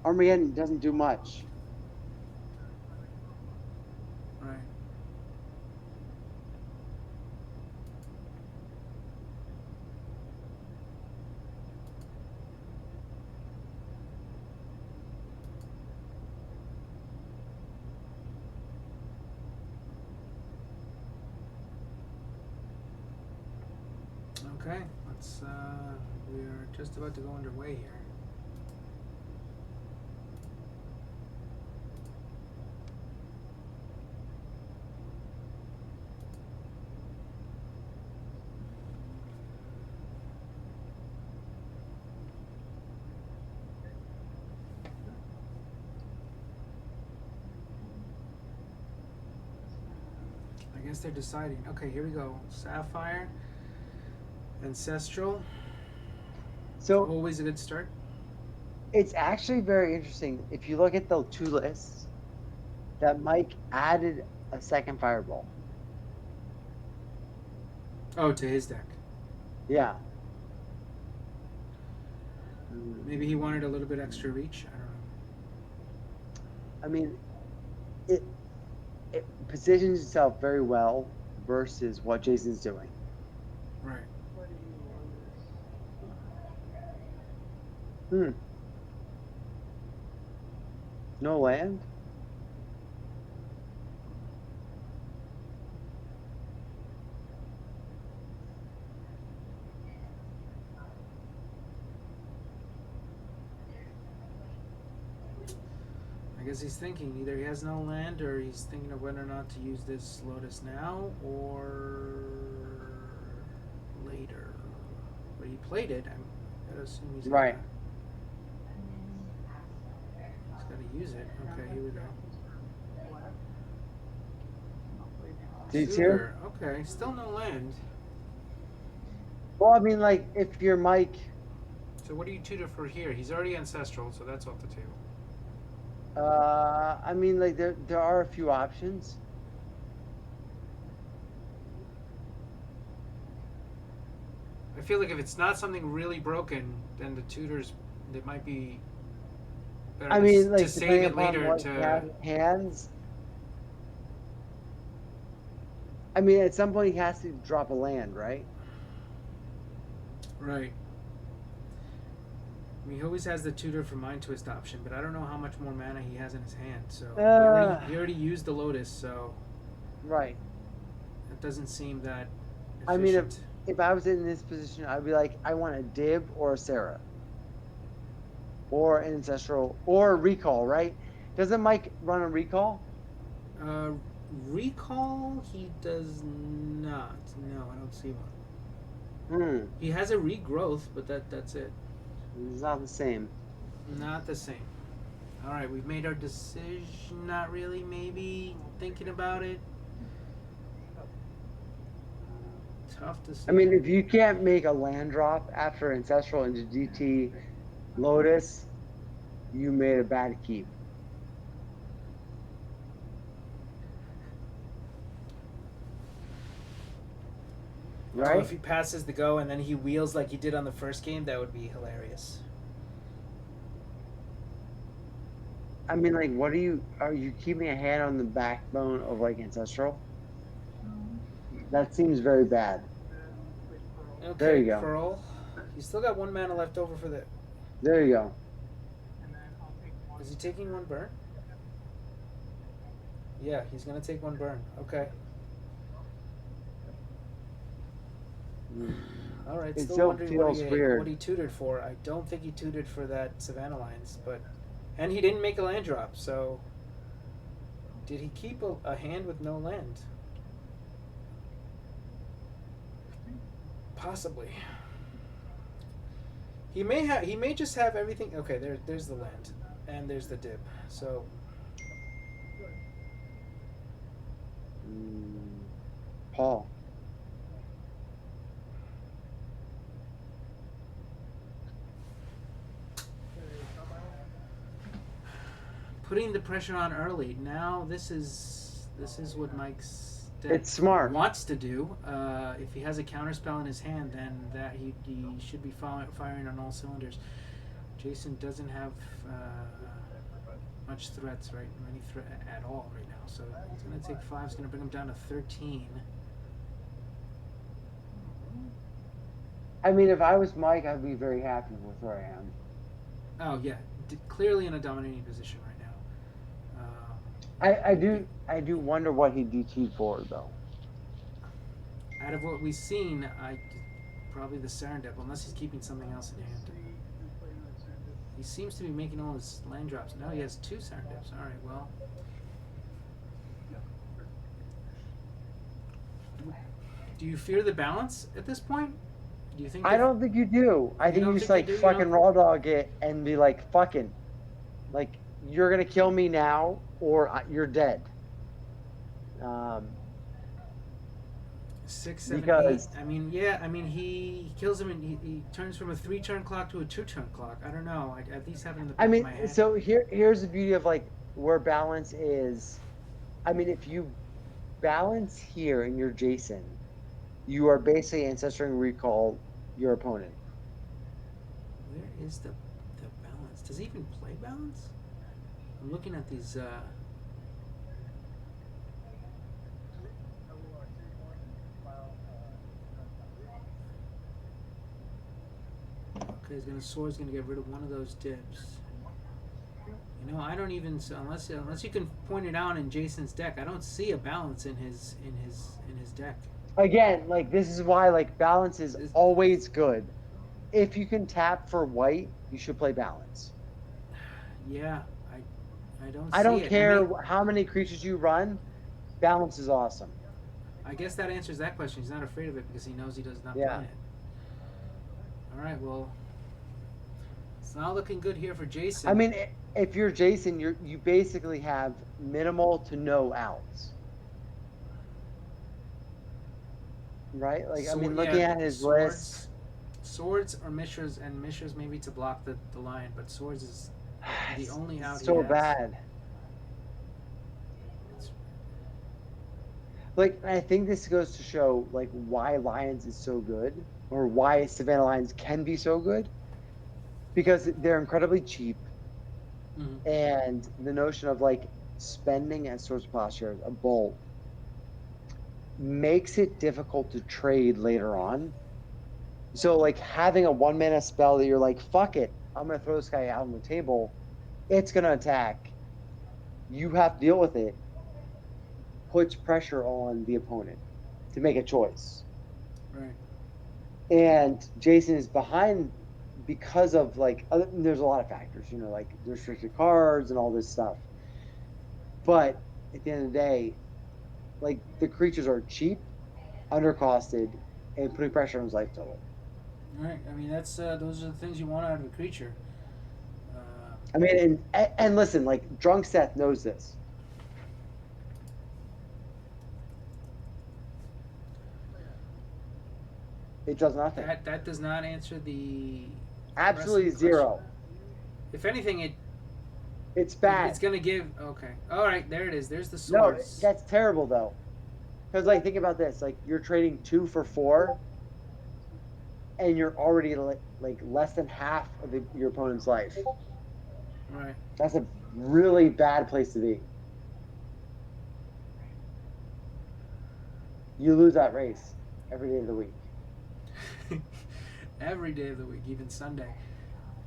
Armageddon doesn't do much. Right. Okay. We're just about to go underway here. I guess they're deciding. Okay, here we go. Sapphire, Ancestral. So Always a good start. it's actually very interesting. If you look at the two lists, that Mike added a second Fireball. Oh, to his deck. Yeah. Maybe he wanted a little bit extra reach. I don't know. I mean, it positions itself very well versus what Jason's doing. Right. No land? I guess he's thinking either he has no land or he's thinking of whether or not to use this Lotus now or later. But he played it. I'm gotta assume he's Right. He's gotta use it. Okay, here we go. Dude's here? Okay, still no land. Well, I mean, like, if you're Mike, So what do you tutor for here? He's already ancestral, so that's off the table. I mean, like, there are a few options. feel like if it's not something really broken, then the tutors, it might be better I mean, to like save depending it upon later what he has to. in hands. I mean, at some point he has to drop a land, right? Right. I mean, he always has the tutor for Mind Twist option, but I don't know how much more mana he has in his hand. So Uh, he already used the Lotus, so right. it doesn't seem that I mean, efficient. if I was in this position, I'd be like, I want a Dib or a Sarah or an Ancestral or a Recall, right? Doesn't Mike run a Recall? Uh, Recall, he does not. No, I don't see one. Hmm. He has a regrowth, but that's it. It's not the same. Not the same. All right, we've made our decision. Not really. Maybe thinking about it. Tough I mean, if decision. you can't make a land drop after Ancestral into GT Lotus, you made a bad keep. Oh, if Right? he passes the go and then he wheels like he did on the first game, that would be hilarious. I mean, like, are you keeping a hand on the backbone of like Ancestral? That seems very bad. There Okay, you go. Pearl. He's still got one mana left over for the. There you go. Is he taking one burn? Yeah, he's gonna take one burn. Okay. All right. It Still still wondering feels what weird. he tutored for. I don't think he tutored for that Savannah Lines, but and he didn't make a land drop. So did he keep a hand with no land? Possibly. He may just have everything. Okay, there's the land, and there's the dip. So Paul. putting the pressure on early. Now this is what Mike's deck It's smart. wants to do. If he has a counterspell in his hand, then that he should be firing on all cylinders. Jason doesn't have much threats, right? Many threat at all right now. So he's going to take 5. He's going to bring him down to 13. I mean, if I was Mike, I'd be very happy with where I am. Oh yeah, clearly in a dominating position right now. I do wonder what he DT'd for though. Out of what we've seen, probably the Serendip, unless he's keeping something else in hand. He seems to be making all his land drops. No, he has 2 Serendips. All right, well. Do you fear the balance at this point? Do you think? I don't think you do. I think you just like fucking raw dog it and be like, fucking, like you're gonna kill me now or you're dead. 6, 7, Because 8. I mean, yeah. I mean, he kills him and he turns from a 3-turn clock to a 2-turn clock. I don't know. I at least have it in the back I of mean, my head. so here's the beauty of like where balance is. I mean, if you balance here and you're Jason, you are basically ancestring recall your opponent. Where is the balance? Does he even play balance? I'm looking at these. Okay, he's gonna Sword's gonna get rid of one of those dips. You know, I don't even unless you can point it out in Jason's deck. I don't see a balance in his deck. Again, like this is why like balance is Is- always good. If you can tap for white, you should play balance. Yeah, I don't. I See don't it. care how many creatures you run. Balance is awesome. I guess that answers that question. He's not afraid of it because he knows he does not Yeah. play it. All right, well, it's not looking good here for Jason. I mean, if you're Jason, you basically have minimal to no outs. Right? Like I mean, looking at his list, Swords or Mishras, and Mishras maybe to block the line, but Swords is the only out it's he so has. bad. Like I think this goes to show like why Lions is so good or why Savannah Lions can be so good because they're incredibly cheap, Mm-hmm. and the notion of like spending as source posture a bolt makes it difficult to trade later on. So like having a 1 mana spell that you're like, fuck it, I'm gonna throw this guy out on the table, it's gonna attack. You have to deal with it, puts pressure on the opponent to make a choice. Right. And Jason is behind because of like there's a lot of factors, like the restricted cards and all this stuff. But at the end of the day, like the creatures are cheap, undercosted, and putting pressure on his life total. Right. I mean, that's those are the things you want out of a creature. I mean, and listen, like drunk Seth knows this. It does nothing. That does not answer the Absolutely pressing question. zero. If anything, It's it's bad. gonna give. Okay. All right. There it is. There's the No, swords. that's terrible though. Because like think about this, like you're trading 2 for 4, and you're already like less than half of your opponent's life. Right. That's a really bad place to be. You lose that race every day of the week. Every day of the week, even Sunday.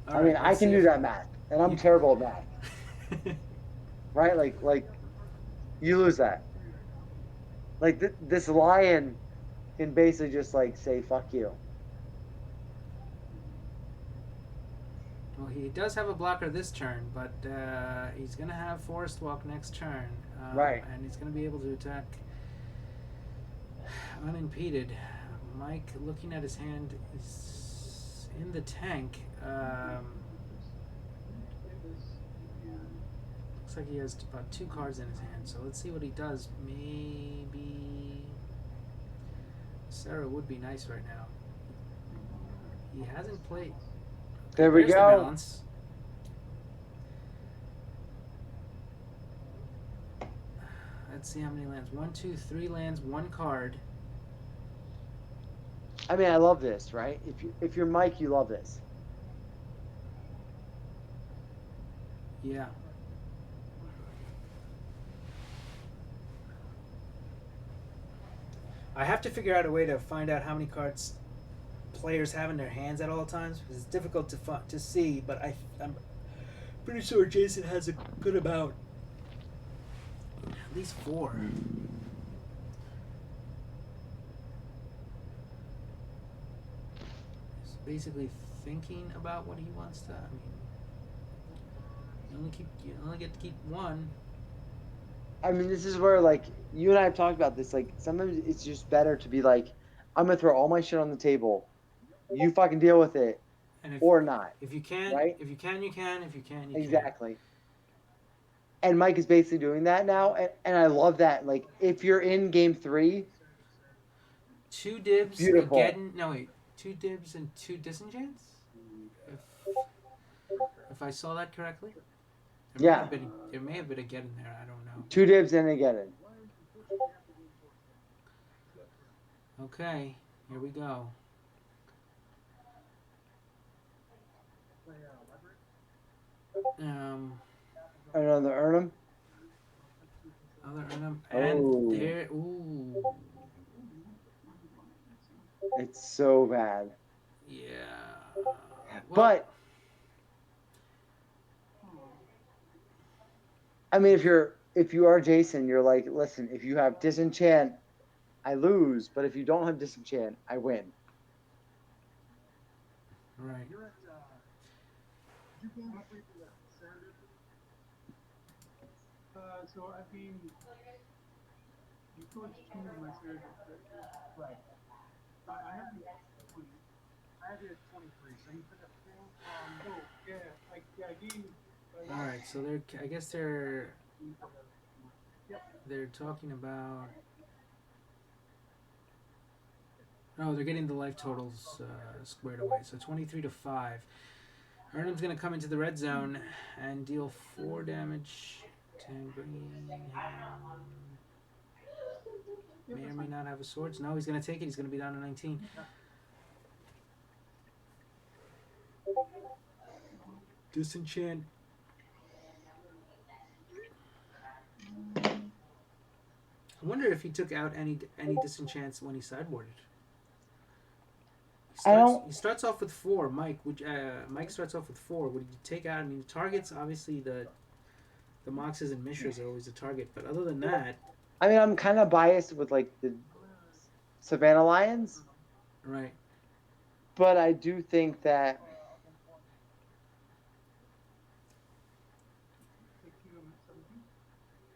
All I mean, right. I Let's can see do if that math, and I'm you. terrible at math, right? Like you lose that. Like this lion can basically just like say fuck you. Well, he does have a blocker this turn, but he's going to have Forest Walk next turn, Right. and he's going to be able to attack unimpeded. Mike, looking at his hand, is in the tank. Looks like he has about 2 cards in his hand, so let's see what he does. Maybe Sarah would be nice right now. He hasn't played. Okay, There we there's the go. balance. Let's see how many lands. 1, 2, 3 lands, 1 card. I mean, I love this, right? If you're Mike, you love this. Yeah. I have to figure out a way to find out how many cards players have in their hands at all times because it's difficult to see. But I'm pretty sure Jason has a good amount, at least 4. He's basically thinking about what he wants to. I mean, you only get to keep 1. I mean, this is where like you and I have talked about this. Like sometimes it's just better to be like, I'm gonna throw all my shit on the table. You fucking deal with it And or not, if you can, right? if you can, you can. If you can, you can. Exactly. And Mike is basically doing that now, and I love that. Like if you're in game 3, 2 dibs, a beautiful. Geddon. No wait, 2 dibs and 2 disenchants. If if I saw that correctly, Yeah, there may have been a Geddon there. I don't know. 2 dibs and a get it. Okay, here we go. Um, Another Ernum. other Ernum, and Oh, there. Ooh, it's so bad. yeah. Well, But I mean, if you are Jason, you're like, listen, if you have disenchant, I lose. But if you don't have disenchant, I win. right. All right. So I guess they're talking about. Oh, they're getting the life totals squared away. So 23-5. Ernum's going to come into the red zone and deal 4 damage. 10 green. May or may not have a swords. No, he's going to take it. He's going to be down to 19. Disenchant. I wonder if he took out any disenchants when he sideboarded. I don't. He starts off with four. Mike starts off with four. Would you take out? I mean, targets obviously the Moxes and Mishras are always a target, but other than that, I mean, I'm kind of biased with like the Savannah Lions, right? but I do think that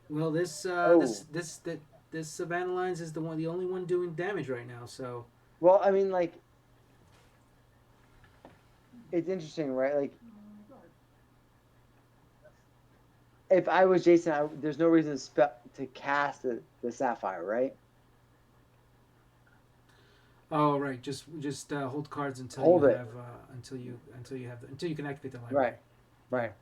Well, oh this Savannah Lines is the only one doing damage right now. So well, I mean like it's interesting, right? Like if I was Jason, there's no reason to cast the Sapphire, right? oh right, just hold cards until you Hold it. have until you can activate the library. Right. Right.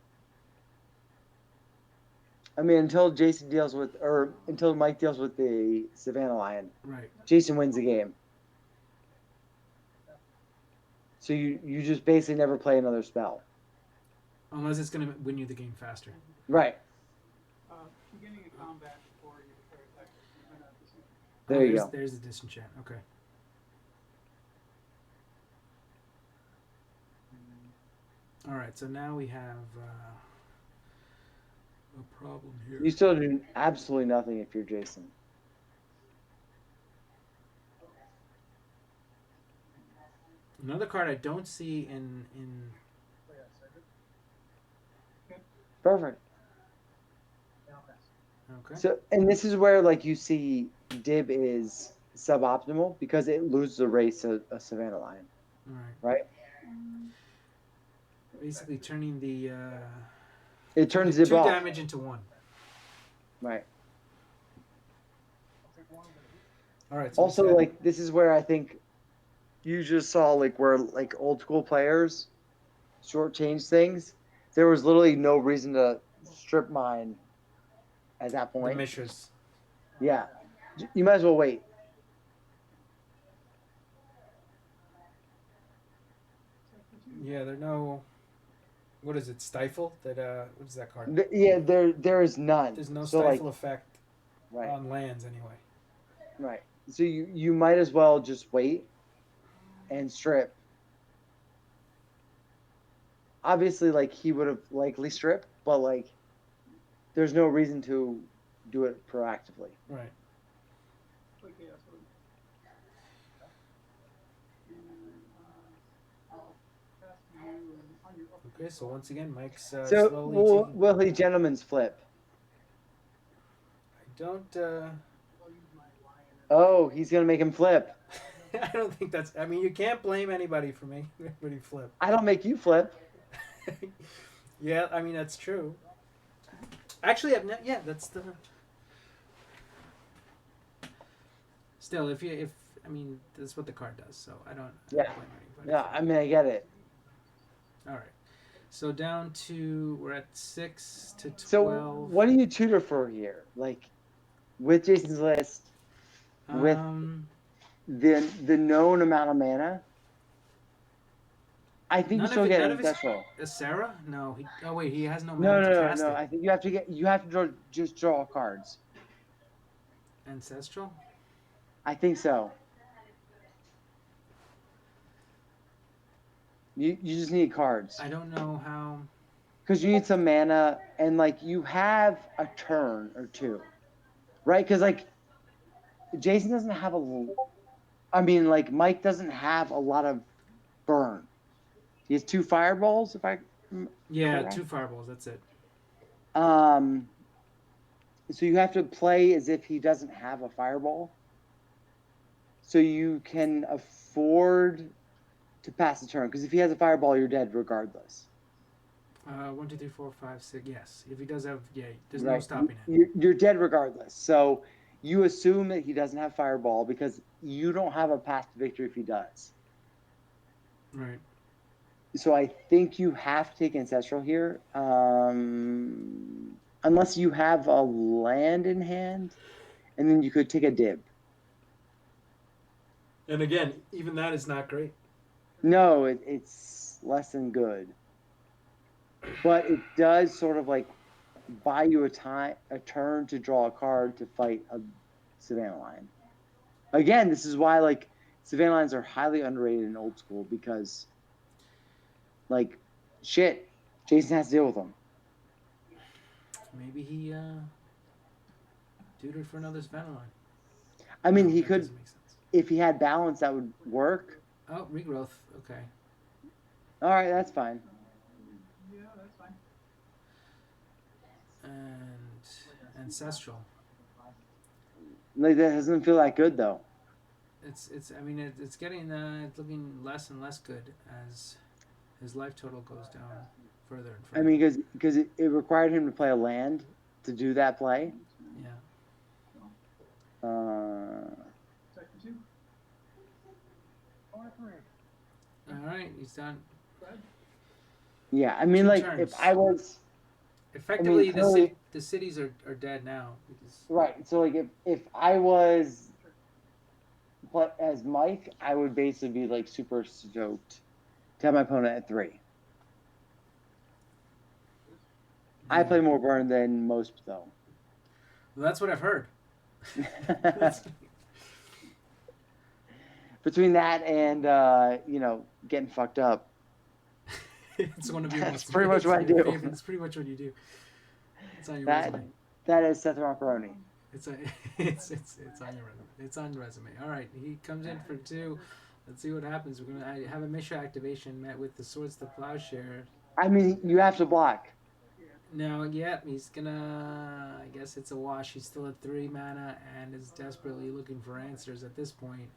I mean, until Jason deals with, or until Mike deals with the Savannah Lion, Right. Jason wins the game. So you just basically never play another spell. Unless it's going to win you the game faster. Right. There you go. There's the disenchant. Okay. All right. So now we have a problem here. You still do absolutely nothing if you're Jason. Another card I don't see in Perfect. okay. So, and this is where like you see Dib is suboptimal because it loses the race to a Savannah Lion. All right. Right. Basically turning the It turns Dib two off. damage into one. Right. All right. So Also, like this is where I think you just saw like where like old school players shortchange things. There was literally no reason to strip mine at that the point. Mishras. Yeah, you might as well wait. Yeah, there are no. What is it? Stifle? That what is that card? Yeah, there is none. There's no so stifle like, effect right, on lands anyway. right. So you might as well just wait and strip. Obviously, like he would have likely stripped, but like there's no reason to do it proactively. Right. Okay, so once again, Mike's So slowly taking. will he gentleman's flip? I don't. Oh, he's gonna make him flip. I don't think that's. I mean, you can't blame anybody for making everybody flip. I don't make you flip. Yeah, I mean that's true. Actually, yeah, that's the. Still, if I mean that's what the card does, so I don't blame anybody. Yeah, I mean I get it. All right, so down to we're at 6 to 12. So what do you tutor for here? Like with Jason's list, with the known amount of mana. I think you still get ancestral. Sarah? No. Oh wait, he has no mana to cast it. I think you have to just draw cards. Ancestral? I think so. You just need cards. I don't know how. Because you need some mana, and like you have a turn or two, right? Because like Jason doesn't have I mean, like Mike doesn't have a lot of burn. He has 2 fireballs, if I. Yeah, 2 fireballs. That's it. So you have to play as if he doesn't have a fireball. So you can afford to pass the turn, because if he has a fireball, you're dead regardless. 1, 2, 3, 4, 5, 6. Yes, if he does have, there's no stopping it. You're dead regardless. So you assume that he doesn't have fireball because you don't have a path to victory if he does. Right. So I think you have to take ancestral here, unless you have a land in hand, and then you could take a dib. And again, even that is not great. No, it's less than good. but it does sort of like buy you a turn to draw a card to fight a Savannah Lion. Again, this is why like Savannah Lions are highly underrated in old school because like shit, Jason has to deal with them. Maybe he tutored for another Savannah line. I No, mean, he that could doesn't make sense. if he had balance that would work. Oh, regrowth. Okay. All right, that's fine. And ancestral. Like that doesn't feel that good though. It's. I mean, it's getting. It's looking less and less good as his life total goes down further and I further. mean, because it required him to play a land to do that play. Yeah. All right, he's done. Yeah, I mean, Two like if turns. I was, Effectively, clearly, the cities are dead now because right. So like if I was, but as Mike, I would basically be like super stoked to have my opponent at 3. I yeah. play more burn than most though. Well, that's what I've heard. Between that and getting fucked up. It's one of your That's most pretty much what I your do. favorite. It's pretty much what you do. It's on your That resume. that is Seth Macaroni. It's a, it's on your resume. It's on your resume. All right, he comes in for 2. Let's see what happens. We're gonna have a Mishra activation met with the Swords to Plowshare. I mean, you have to block. Now, yeah, he's gonna. I guess it's a wash. He's still at 3 mana and is desperately looking for answers at this point.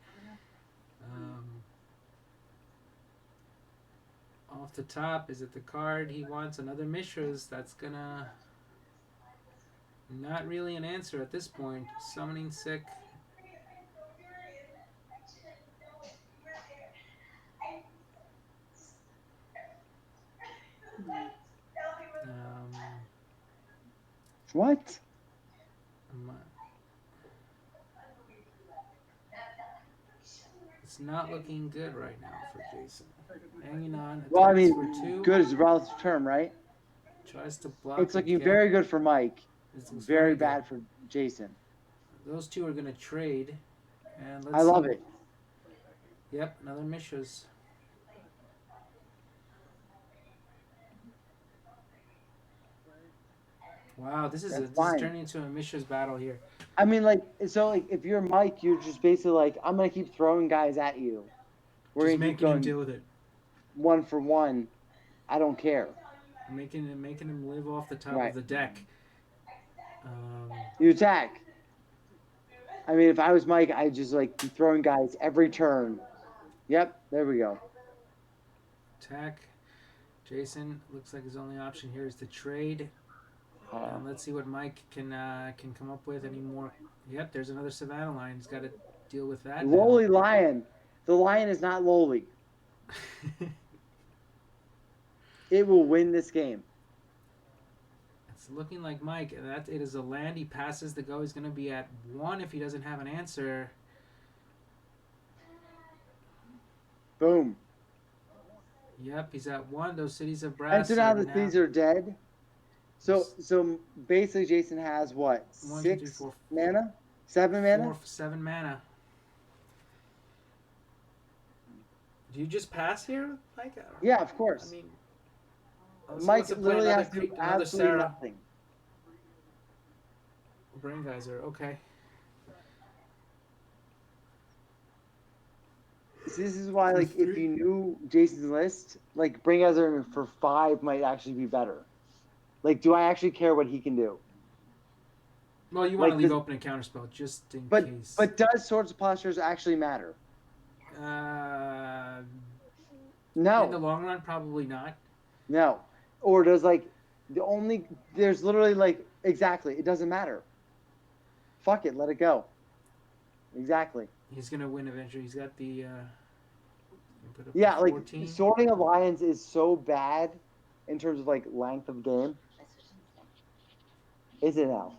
Off the top, is it the card he wants? Another Mishra's. That's gonna. Not really an answer at this point. Summoning Sick. Um, What? it's not looking good right now for Jason. Hanging on. Well, I Attacks mean, for 2. good is a relative term, right? Tries to block It's looking again. very good for Mike. It's Very very bad good. for Jason. Those 2 are gonna trade, and let's I love see. it. Yep, another Mishra's. Wow, this is turning into a Mishra's battle here. I mean, like, so, like, if you're Mike, you're just basically like, I'm gonna keep throwing guys at you. We're Just gonna keep making him going deal with it. 1 for 1. I don't care. Making him live off the top Right. of the deck. You attack. I mean, if I was Mike, I'd just like be throwing guys every turn. Yep, there we go. Attack. Jason looks like his only option here is to trade. And let's see what Mike can come up with anymore. Yep, there's another Savannah line. He's got to deal with that. Lowly lion. The lion is not lowly. It will win this game. It's looking like Mike. That it is a land. He passes the go. He's going to be at 1 if he doesn't have an answer. Boom. Yep, he's at 1. Those cities of brass. And so now the cities are dead. So basically, Jason has what? 1, 6 2, 3, 4, mana? 7 mana? 7 mana. Do you just pass here, Mike? Yeah, of course. I mean, Mike literally has to do absolutely Sarah. nothing. Brain Geyser, okay. See, this is why, like, if you knew Jason's list, like, Brain Geyser for 5 might actually be better. Like, do I actually care what he can do? Well, you want to leave open a counterspell just in case. But does Swords of Plowshares actually matter? No. In the long run, probably not. No. Or does, like, there's literally, like, exactly, it doesn't matter. Fuck it, let it go. Exactly. He's going to win eventually. He's got the... yeah, like, Sorting Alliance is so bad in terms of, like, length of game. Is it now?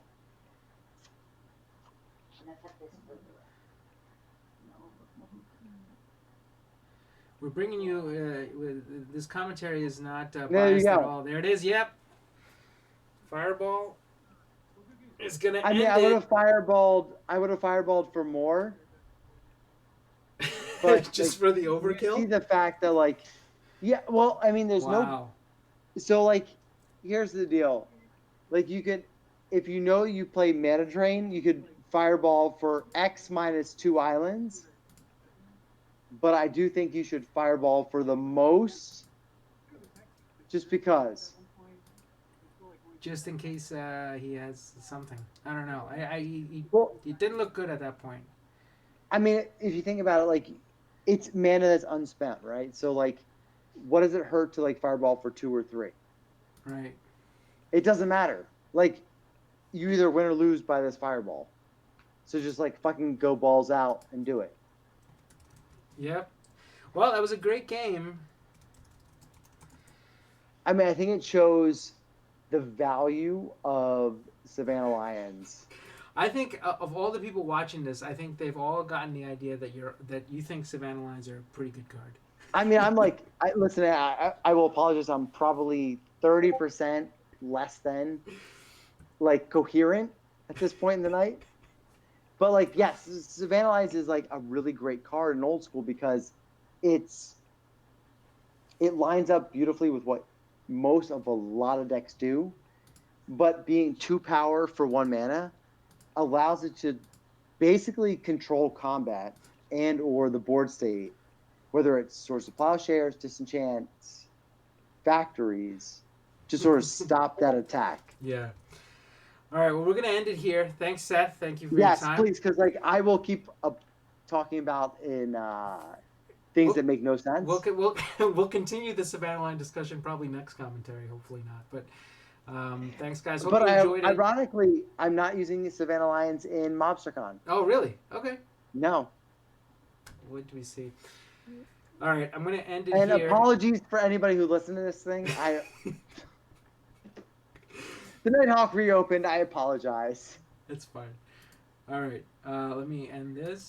We're bringing you. This commentary is not There you biased at go. all. There it is. Yep. Fireball is gonna I mean, end I would it. have fireballed. I would have fireballed for more, but Just like for the you see overkill. the fact that like, yeah. Well, I mean, there's no. Wow. So like, here's the deal. Like you could, if you know you play mana drain, you could fireball for X minus 2 islands. But I do think you should fireball for the most, just because. Just in case he has something. I don't know. Well, he didn't look good at that point. I mean, if you think about it, like it's mana that's unspent, right? So like, what does it hurt to like fireball for 2 or 3? Right. It doesn't matter. Like you either win or lose by this fireball. So just like fucking go balls out and do it. Yep. Well, that was a great game. I mean, I think it shows the value of Savannah Lions. I think of all the people watching this, I think they've all gotten the idea that you think Savannah Lions are a pretty good card. I mean, I'm like, listen, I will apologize. I'm probably 30% less than like coherent at this point in the night. But like, yes, Savannah Lions is like a really great card in old school because it lines up beautifully with what most of a lot of decks do. But being 2 power for 1 mana allows it to basically control combat and or the board state, whether it's Swords of Plowshares, Disenchants, Factories, to sort of stop that attack. Yeah. All right. Well, we're gonna end it here. Thanks, Seth. Thank you for your Yes, time. please, because like I will keep talking about in things that make no sense. We'll continue the Savannah Line discussion probably next commentary. Hopefully not. But thanks, guys. Hope But you enjoyed it. ironically, I'm not using Savannah Lions in MobsterCon. Oh, really? Okay. No. What do we see? All right, I'm gonna end it And here. apologies for anybody who listened to this thing. The Nighthawk reopened. I apologize. It's fine. All right, let me end this.